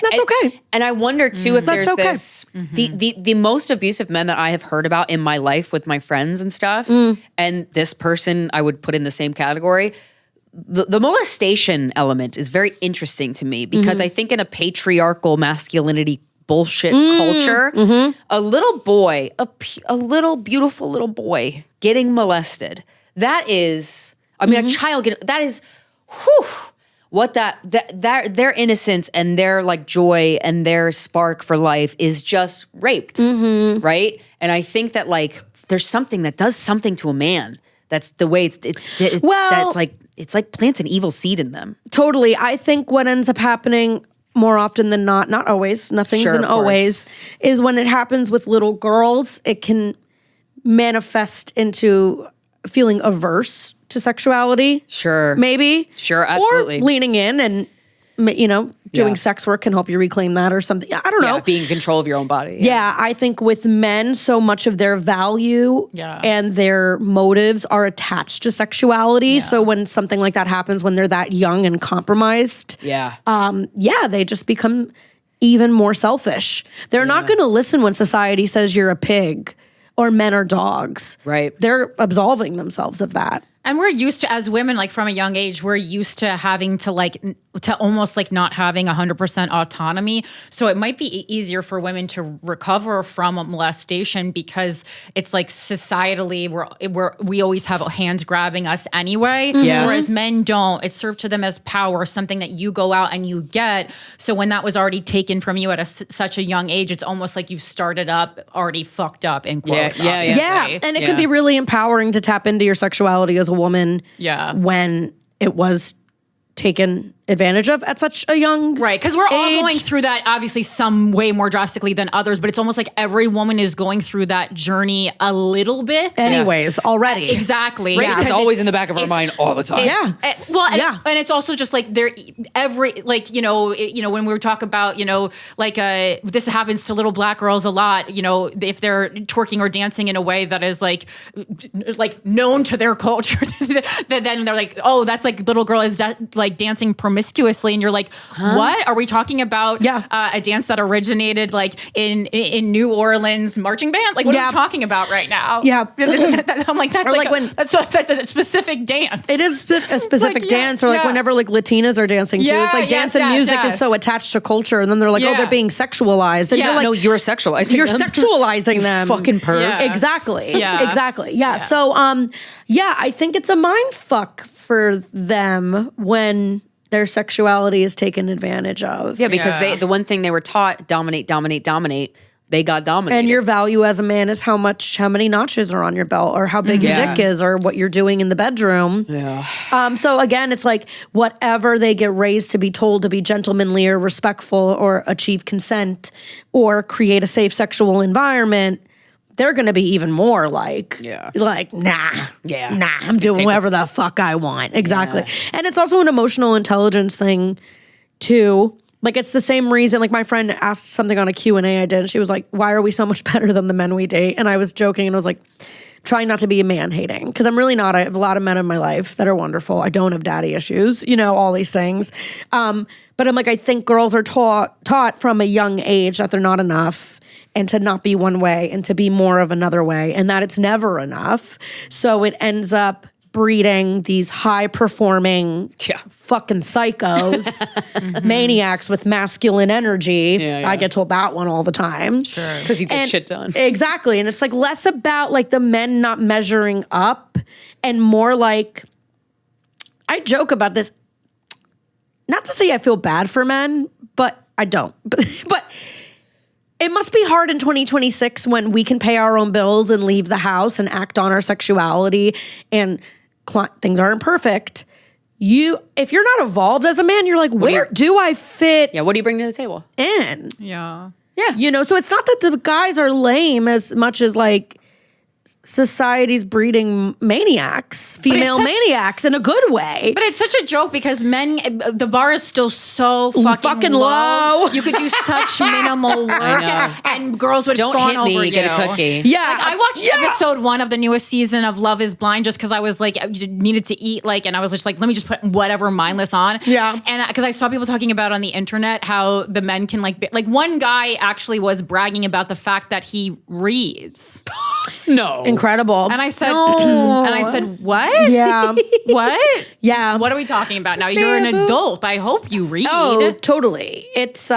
That's okay. And I wonder too if there's okay. this the most abusive men that I have heard about in my life with my friends and stuff, and this person I would put in the same category. The molestation element is very interesting to me because I think in a patriarchal masculinity bullshit culture, a little boy, a little beautiful little boy getting molested, that is, I mean, a child that is, what their innocence and their like joy and their spark for life is just raped, right? And I think that like there's something that does something to a man. That's the way it's like plants an evil seed in them. Totally. I think what ends up happening more often than not always, nothing's an always, is when it happens with little girls, it can manifest into feeling averse to sexuality. Sure. Maybe. Sure, absolutely. Or leaning in and, you know, doing sex work can help you reclaim that or something. I don't know. Being in control of your own body. Yeah, I think with men, so much of their value and their motives are attached to sexuality. Yeah. So when something like that happens, when they're that young and compromised, they just become even more selfish. They're not going to listen when society says you're a pig or men are dogs. Right. They're absolving themselves of that. And we're used to, as women, like from a young age, we're used to having to to almost like not having 100% autonomy. So it might be easier for women to recover from a molestation because it's like societally, we always have hands grabbing us anyway. Yeah. Whereas men don't. It's served to them as power, something that you go out and you get. So when that was already taken from you at such a young age, it's almost like you've started up already fucked up in quotes. Yeah. And it can be really empowering to tap into your sexuality as a woman when it was taken advantage of at such a young right, because we're all going through that, obviously some way more drastically than others, but it's almost like every woman is going through that journey a little bit anyways already. Exactly. Right, it's always in the back of our mind all the time. And it's also just like when we talk about, this happens to little black girls a lot, if they're twerking or dancing in a way that is like known to their culture, then they're like, oh, that's like little girl is like dancing promiscuously, and you're like, what are we talking about? A dance that originated like in New Orleans marching band? Like, what are we talking about right now? I'm like, that's a specific dance. It is a specific dance, or like whenever like Latinas are dancing too. It's like dance and music is so attached to culture, and then they're like, oh, they're being sexualized. And you're like, no, you're sexualizing. You're them. sexualizing them. Fucking perv. Exactly. Exactly. So I think it's a mind fuck for them when their sexuality is taken advantage of. Yeah, because the one thing they were taught, dominate, they got dominated. And your value as a man is how many notches are on your belt, or how big your dick is, or what you're doing in the bedroom. Yeah. So again, it's like whatever they get raised to be told to be gentlemanly or respectful or achieve consent or create a safe sexual environment, they're going to be even more like, I'm doing whatever the fuck I want. Exactly. Yeah. And it's also an emotional intelligence thing too. Like, it's the same reason, like my friend asked something on a Q&A I did, and she was like, why are we so much better than the men we date? And I was joking, and I was like, trying not to be a man hating, because I'm really not. I have a lot of men in my life that are wonderful. I don't have daddy issues, all these things. But I'm like, I think girls are taught from a young age that they're not enough, and to not be one way, and to be more of another way, and that it's never enough. So it ends up breeding these high-performing fucking psychos, maniacs with masculine energy. I get told that one all the time. Sure. Because you get shit done. Exactly. And it's like less about like the men not measuring up and more like, I joke about this, not to say I feel bad for men, but I don't. But it must be hard in 2026 when we can pay our own bills and leave the house and act on our sexuality, and things aren't perfect. If you're not evolved as a man, you're like, where do I fit? Yeah, what do you bring to the table? In. Yeah. So it's not that the guys are lame as much as like society's breeding maniacs, female maniacs in a good way. But it's such a joke because men, the bar is still so fucking low. You could do such minimal work and girls would fawn over you. Get a cookie. Yeah. Like I watched episode 1 of the newest season of Love is Blind just because I was like, needed to eat, like, and I was just like, let me just put whatever mindless on. Yeah. And because I saw people talking about on the internet how the men can like one guy actually was bragging about the fact that he reads. No. Incredible. And I said, what? Yeah. What? Yeah. What are we talking about now? You're an adult. I hope you read. Oh, totally. It's,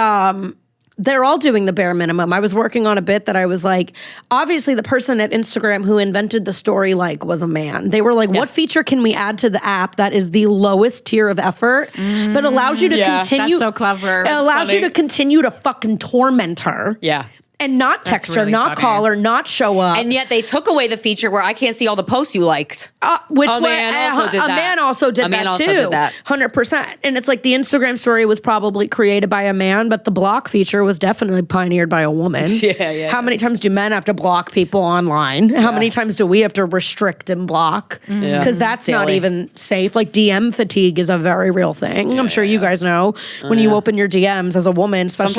they're all doing the bare minimum. I was working on a bit that I was like, obviously the person at Instagram who invented the story like was a man. They were like, what feature can we add to the app that is the lowest tier of effort, but allows you to continue. That's so clever. It allows you to continue to fucking torment her. Yeah. And not text her, really not funny. call her, not show up. And yet they took away the feature where I can't see all the posts you liked. Which A man also did that. A man also did that too. 100%. And it's like the Instagram story was probably created by a man, but the block feature was definitely pioneered by a woman. Yeah. How many times do men have to block people online? How many times do we have to restrict and block? Because that's not even safe. Like DM fatigue is a very real thing. I'm sure you guys know when you open your DMs as a woman, especially.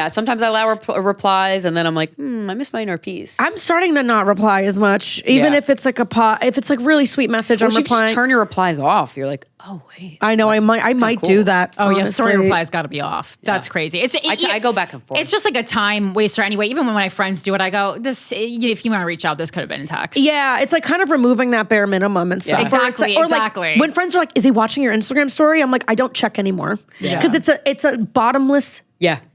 Sometimes I allow replies and then I'm like, I miss my inner peace. I'm starting to not reply as much, even if it's like if it's like really sweet message. I'm replying. Just turn your replies off. You're like, oh wait. I know. I might do that. Oh honestly. yeah, story replies got to be off. That's crazy. I go back and forth. It's just like a time waster anyway. Even when my friends do it, I go, "This, if you want to reach out, this could have been in text." Yeah, it's like kind of removing that bare minimum and stuff. Exactly. Like when friends are like, "Is he watching your Instagram story?" I'm like, I don't check anymore because it's a bottomless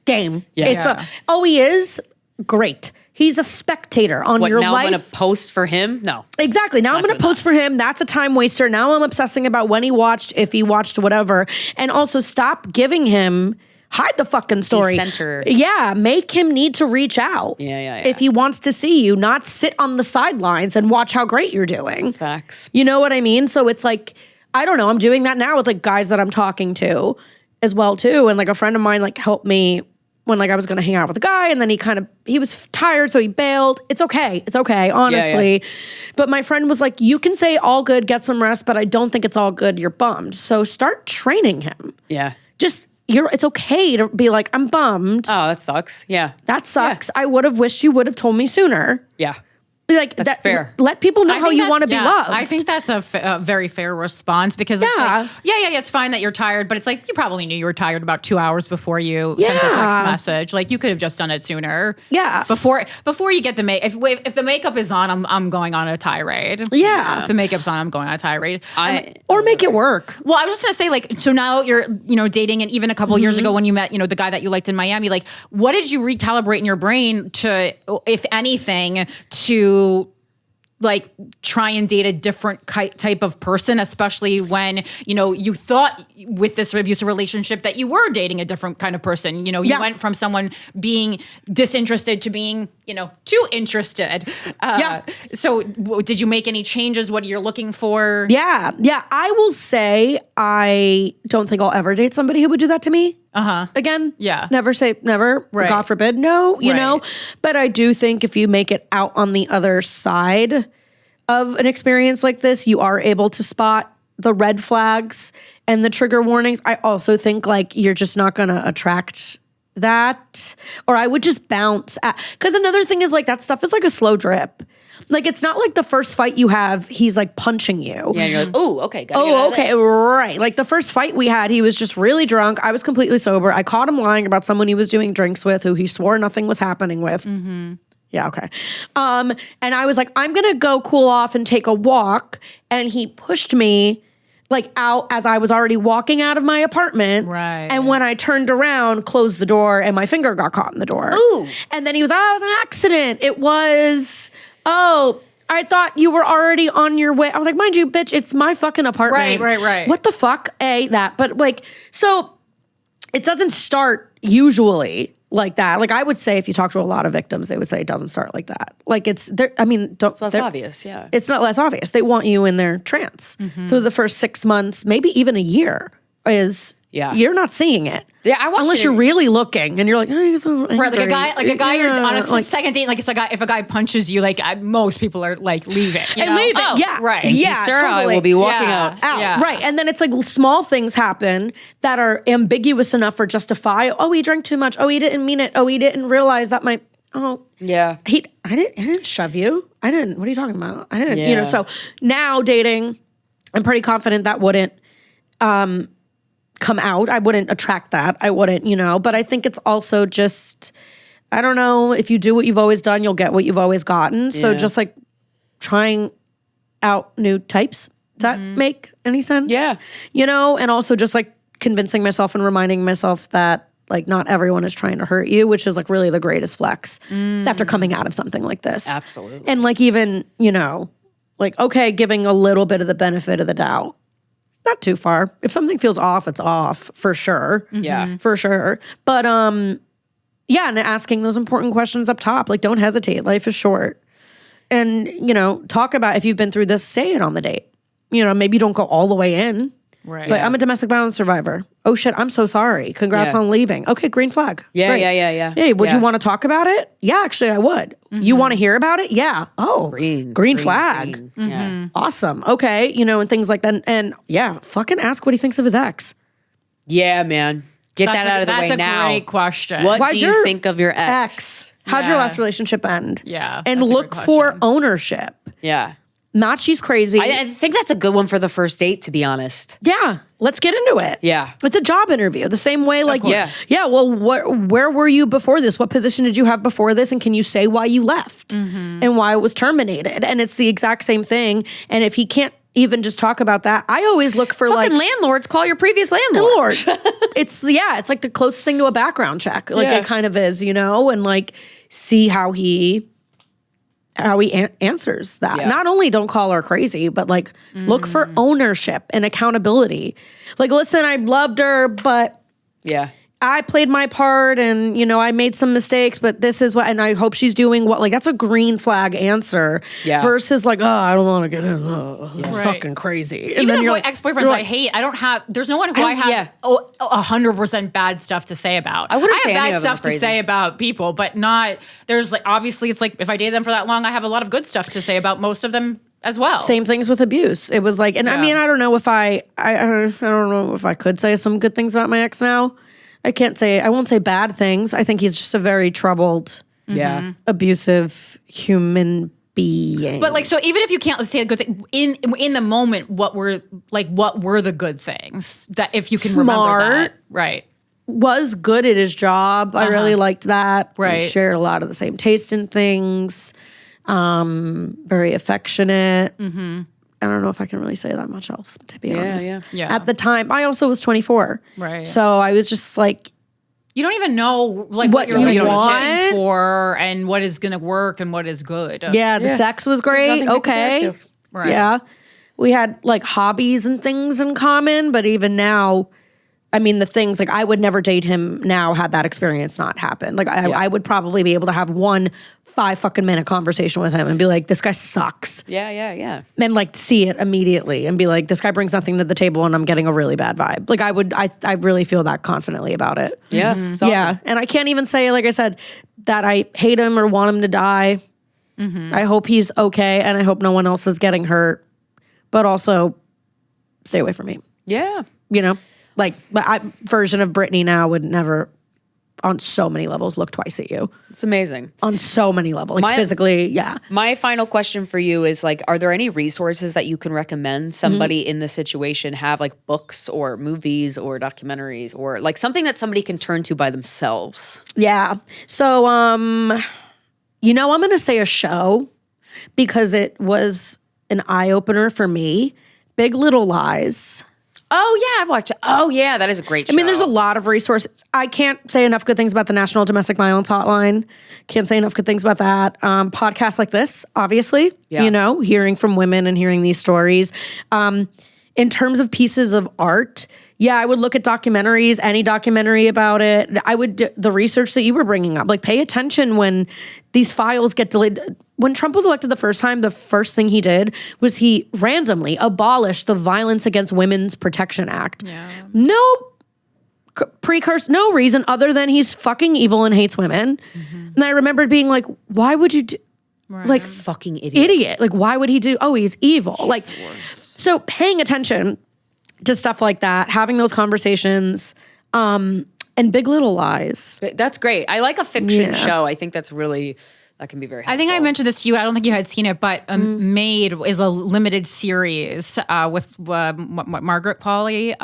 game. Yeah. He is great. He's a spectator on your now life. I'm going to post for him? No. Exactly. Now I'm going to post for him. That's a time waster. Now I'm obsessing about when he watched, if he watched, whatever. And also stop giving him, hide the fucking story. Center. Yeah. Make him need to reach out. Yeah. If he wants to see you, not sit on the sidelines and watch how great you're doing. Facts. You know what I mean? So it's like, I don't know. I'm doing that now with like guys that I'm talking to as well too. And like a friend of mine like helped me when like I was going to hang out with a guy and then he was tired, so he bailed. It's okay, honestly. Yeah. But my friend was like, you can say all good, get some rest, but I don't think it's all good. You're bummed. So start training him. Yeah. It's okay to be like, I'm bummed. Oh, that sucks. Yeah. That sucks. Yeah. I would have wished you would have told me sooner. Yeah. Like that's fair. Let people know how you want to be loved. I think that's a very fair response because it's like, it's fine that you're tired, but it's like you probably knew you were tired about 2 hours before you sent the text message. Like you could have just done it sooner. Yeah. Before you get the if the makeup is on, I'm going on a tirade. Yeah. If the makeup's on, I'm going on a tirade. Or make it work. Well, I was just gonna say like, so now you're dating, and even a couple years ago when you met the guy that you liked in Miami, like what did you recalibrate in your brain to, if anything, to like try and date a different type of person, especially when, you thought with this abusive relationship that you were dating a different kind of person. You went from someone being disinterested to being, too interested. So did you make any changes? What you're looking for? Yeah. I will say I don't think I'll ever date somebody who would do that to me. Again. Yeah. Never say never. Right. God forbid. No, you know. But I do think if you make it out on the other side of an experience like this, you are able to spot the red flags and the trigger warnings. I also think like you're just not going to attract that, or I would just bounce at, because another thing is like that stuff is like a slow drip. Like it's not like the first fight you have, he's like punching you. Yeah, you're like, oh, okay. Right. Like the first fight we had, he was just really drunk. I was completely sober. I caught him lying about someone he was doing drinks with who he swore nothing was happening with. Mm-hmm. Yeah, okay. And I was like, I'm going to go cool off and take a walk. And he pushed me like out as I was already walking out of my apartment. Right. And when I turned around, closed the door, and my finger got caught in the door. Ooh. And then he was, it was an accident. It was, I thought you were already on your way. I was like, mind you, bitch, it's my fucking apartment. Right. What the fuck? But like, so it doesn't start usually like that. Like I would say if you talk to a lot of victims, they would say it doesn't start like that. Like it's there. I mean, it's less obvious. Yeah. It's not less obvious. They want you in their trance. Mm-hmm. So the first 6 months, maybe even a year is you're not seeing it. Yeah, I watched unless you're really looking and you're like, oh, right, like a guy you're on a second date, like it's a guy. If a guy punches you, like most people are like leaving and leaving. Oh, yeah, right. Thank you, sir. Totally. I will be walking out. Right, and then it's like small things happen that are ambiguous enough or justify. Oh, he drank too much. Oh, he didn't mean it. Oh, he didn't realize that might. Oh, yeah. I didn't shove you. I didn't. What are you talking about? I didn't. You know. So now dating, I'm pretty confident that wouldn't come out. I wouldn't attract that. I wouldn't, but I think it's also just, I don't know, if you do what you've always done, you'll get what you've always gotten. So just like trying out new types. Does that make any sense? Yeah. And also just like convincing myself and reminding myself that like not everyone is trying to hurt you, which is like really the greatest flex after coming out of something like this. Absolutely. And like even, like, okay, giving a little bit of the benefit of the doubt. Not too far. If something feels off, it's off for sure. Yeah. For sure. But and asking those important questions up top. Like, don't hesitate. Life is short. And, talk about if you've been through this, say it on the date. Maybe you don't go all the way in. Right. But I'm a domestic violence survivor. Oh shit, I'm so sorry. Congrats on leaving. Okay, green flag. Yeah, Great. yeah. Hey, would you want to talk about it? Yeah, actually I would. You want to hear about it? Yeah. Oh, green flag. Green. Yeah. Awesome. Okay, and things like that. And yeah, fucking ask what he thinks of his ex. Yeah, man. Get that out of the way now. That's a great question. What do you think of your ex? How'd your last relationship end? Yeah. And look for ownership. Yeah. Not she's crazy. I think that's a good one for the first date, to be honest. Yeah. Let's get into it. Yeah. It's a job interview. The same way, like, yes. Yeah, well, where were you before this? What position did you have before this? And can you say why you left and why it was terminated? And it's the exact same thing. And if he can't even just talk about that, I always look for fucking landlords, call your previous landlord. It's like the closest thing to a background check. Like it kind of is, and like see how he answers that. Yeah. Not only don't call her crazy, but like look for ownership and accountability. Like, listen, I loved her, but I played my part and, I made some mistakes, but this is what, and I hope she's doing what, like, that's a green flag answer versus like, oh, I don't want to get in. Fucking crazy. And even ex-boyfriends I hate, there's no one who I have 100% bad stuff to say about. I have bad stuff to say about people, but there's like, obviously it's like, if I dated them for that long, I have a lot of good stuff to say about most of them as well. Same things with abuse. It was like, and I mean, I don't know if I don't know if I could say some good things about my ex now. I won't say bad things. I think he's just a very troubled, abusive human being. But like, so even if you can't say a good thing in the moment, what were the good things that if you can remember that, right? Was good at his job. I really liked that. Right. We shared a lot of the same taste in things. Very affectionate. I don't know if I can really say that much else, to be honest. Yeah. At the time, I also was 24. Right. So I was just like, you don't even know like what you're like auditioning for and what is going to work and what is good. Yeah, the sex was great. Okay. Right. Yeah. We had like hobbies and things in common, but even now, I mean, the things like I would never date him now had that experience not happened. Like I would probably be able to have 5 fucking minute conversation with him and be like, this guy sucks. Yeah. And like see it immediately and be like, this guy brings nothing to the table and I'm getting a really bad vibe. Like I really feel that confidently about it. Yeah. It's awesome. Yeah. And I can't even say, like I said, that I hate him or want him to die. I hope he's okay and I hope no one else is getting hurt. But also stay away from me. Yeah. Like my version of Brittany now would never, on so many levels, look twice at you. It's amazing. On so many levels. Like physically, yeah. My final question for you is like, are there any resources that you can recommend somebody in this situation have, like books or movies or documentaries or like something that somebody can turn to by themselves? Yeah. So, I'm going to say a show because it was an eye-opener for me. Big Little Lies. Oh, yeah, I've watched it. Oh, yeah, that is a great show. I mean, there's a lot of resources. I can't say enough good things about the National Domestic Violence Hotline. Can't say enough good things about that. Podcasts like this, obviously, hearing from women and hearing these stories. In terms of pieces of art, I would look at documentaries, any documentary about it. I would, the research that you were bringing up, like pay attention when these files get delayed. When Trump was elected the first time, the first thing he did was he randomly abolished the Violence Against Women's Protection Act. Yeah. precursor, no reason other than he's fucking evil and hates women. And I remembered being like, why would you do, like, fucking idiot. Like, why would he do, oh, he's evil. Like, so paying attention to stuff like that, having those conversations, and Big Little Lies. That's great. I like a fiction show. I think that can be very helpful. I think I mentioned this to you. I don't think you had seen it, but Maid is a limited series with Margaret Qualley.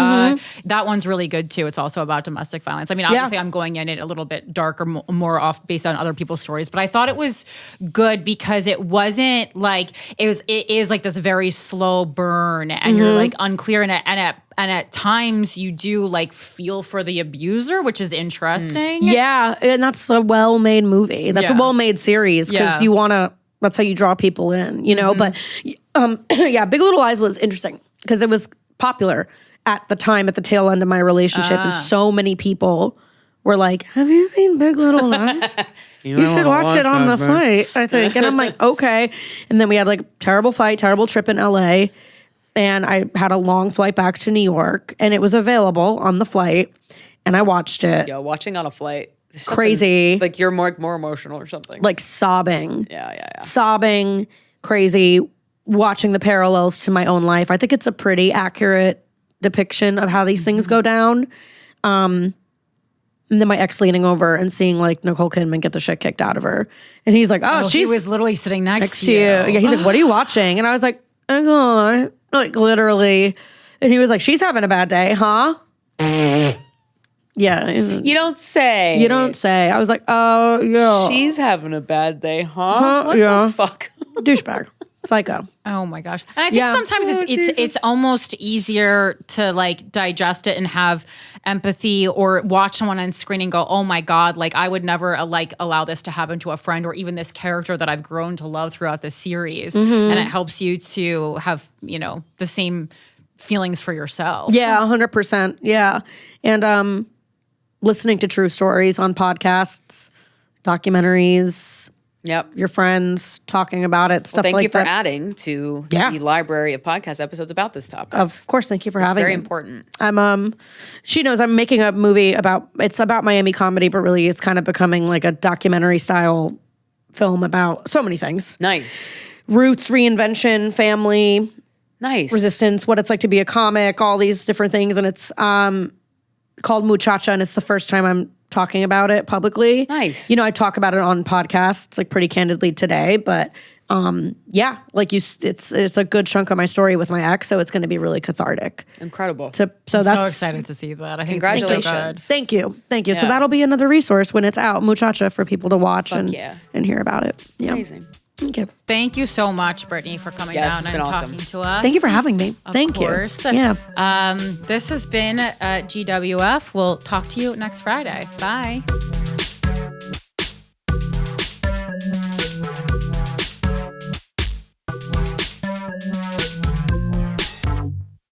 That one's really good too. It's also about domestic violence. I mean, obviously I'm going in it a little bit darker, more off based on other people's stories, but I thought it was good because it wasn't like, it is like this very slow burn and you're like unclear and at times you do like feel for the abuser, which is interesting. Yeah, and that's a well-made movie. That's a well-made series because you want to, that's how you draw people in, you know? But Big Little Lies was interesting because it was popular at the time, at the tail end of my relationship. And so many people were like, have you seen Big Little Lies? You should watch it on the flight, I think. And I'm like, okay. And then we had like terrible trip in LA. And I had a long flight back to New York, and it was available on the flight, and I watched it. Yeah, watching on a flight. Crazy. Like you're more emotional or something. Like sobbing. Yeah. Sobbing, crazy, watching the parallels to my own life. I think it's a pretty accurate depiction of how these things go down. And then my ex leaning over and seeing like Nicole Kidman get the shit kicked out of her. And he's like, she was literally sitting next to you. Yeah, he's like, what are you watching? And I was like, oh, like literally. And he was like, she's having a bad day, huh? Yeah. You don't say. You don't say. I was like, oh, yeah. She's having a bad day, huh? What the fuck? Douchebag. Psycho. Oh my gosh. And I think sometimes it's almost easier to like digest it and have empathy or watch someone on screen and go, oh my God, like I would never like allow this to happen to a friend or even this character that I've grown to love throughout the series. And it helps you to have, you know, the same feelings for yourself. Yeah, 100%. Yeah. And listening to true stories on podcasts, documentaries, your friends talking about it, stuff like that. Thank you for adding to the library of podcast episodes about this topic. Of course, thank you for having me. Very important. She knows I'm making a movie it's about Miami comedy, but really it's kind of becoming like a documentary style film about so many things. Nice. Roots, reinvention, family. Nice. Resistance, what it's like to be a comic, all these different things. And it's called Muchacha, and it's the first time I'm talking about it publicly. Nice. You know, I talk about it on podcasts like pretty candidly today, but it's a good chunk of my story with my ex, so it's going to be really cathartic. Incredible. I'm so excited to see that. I think congratulations. Thank you. Yeah. So that'll be another resource when it's out, Muchacha, for people to watch and hear about it. Yeah. Amazing. Thank you. Thank you so much, Brittany, for coming down and talking to us. Thank you for having me. Of course. Yeah. This has been GWF. We'll talk to you next Friday. Bye.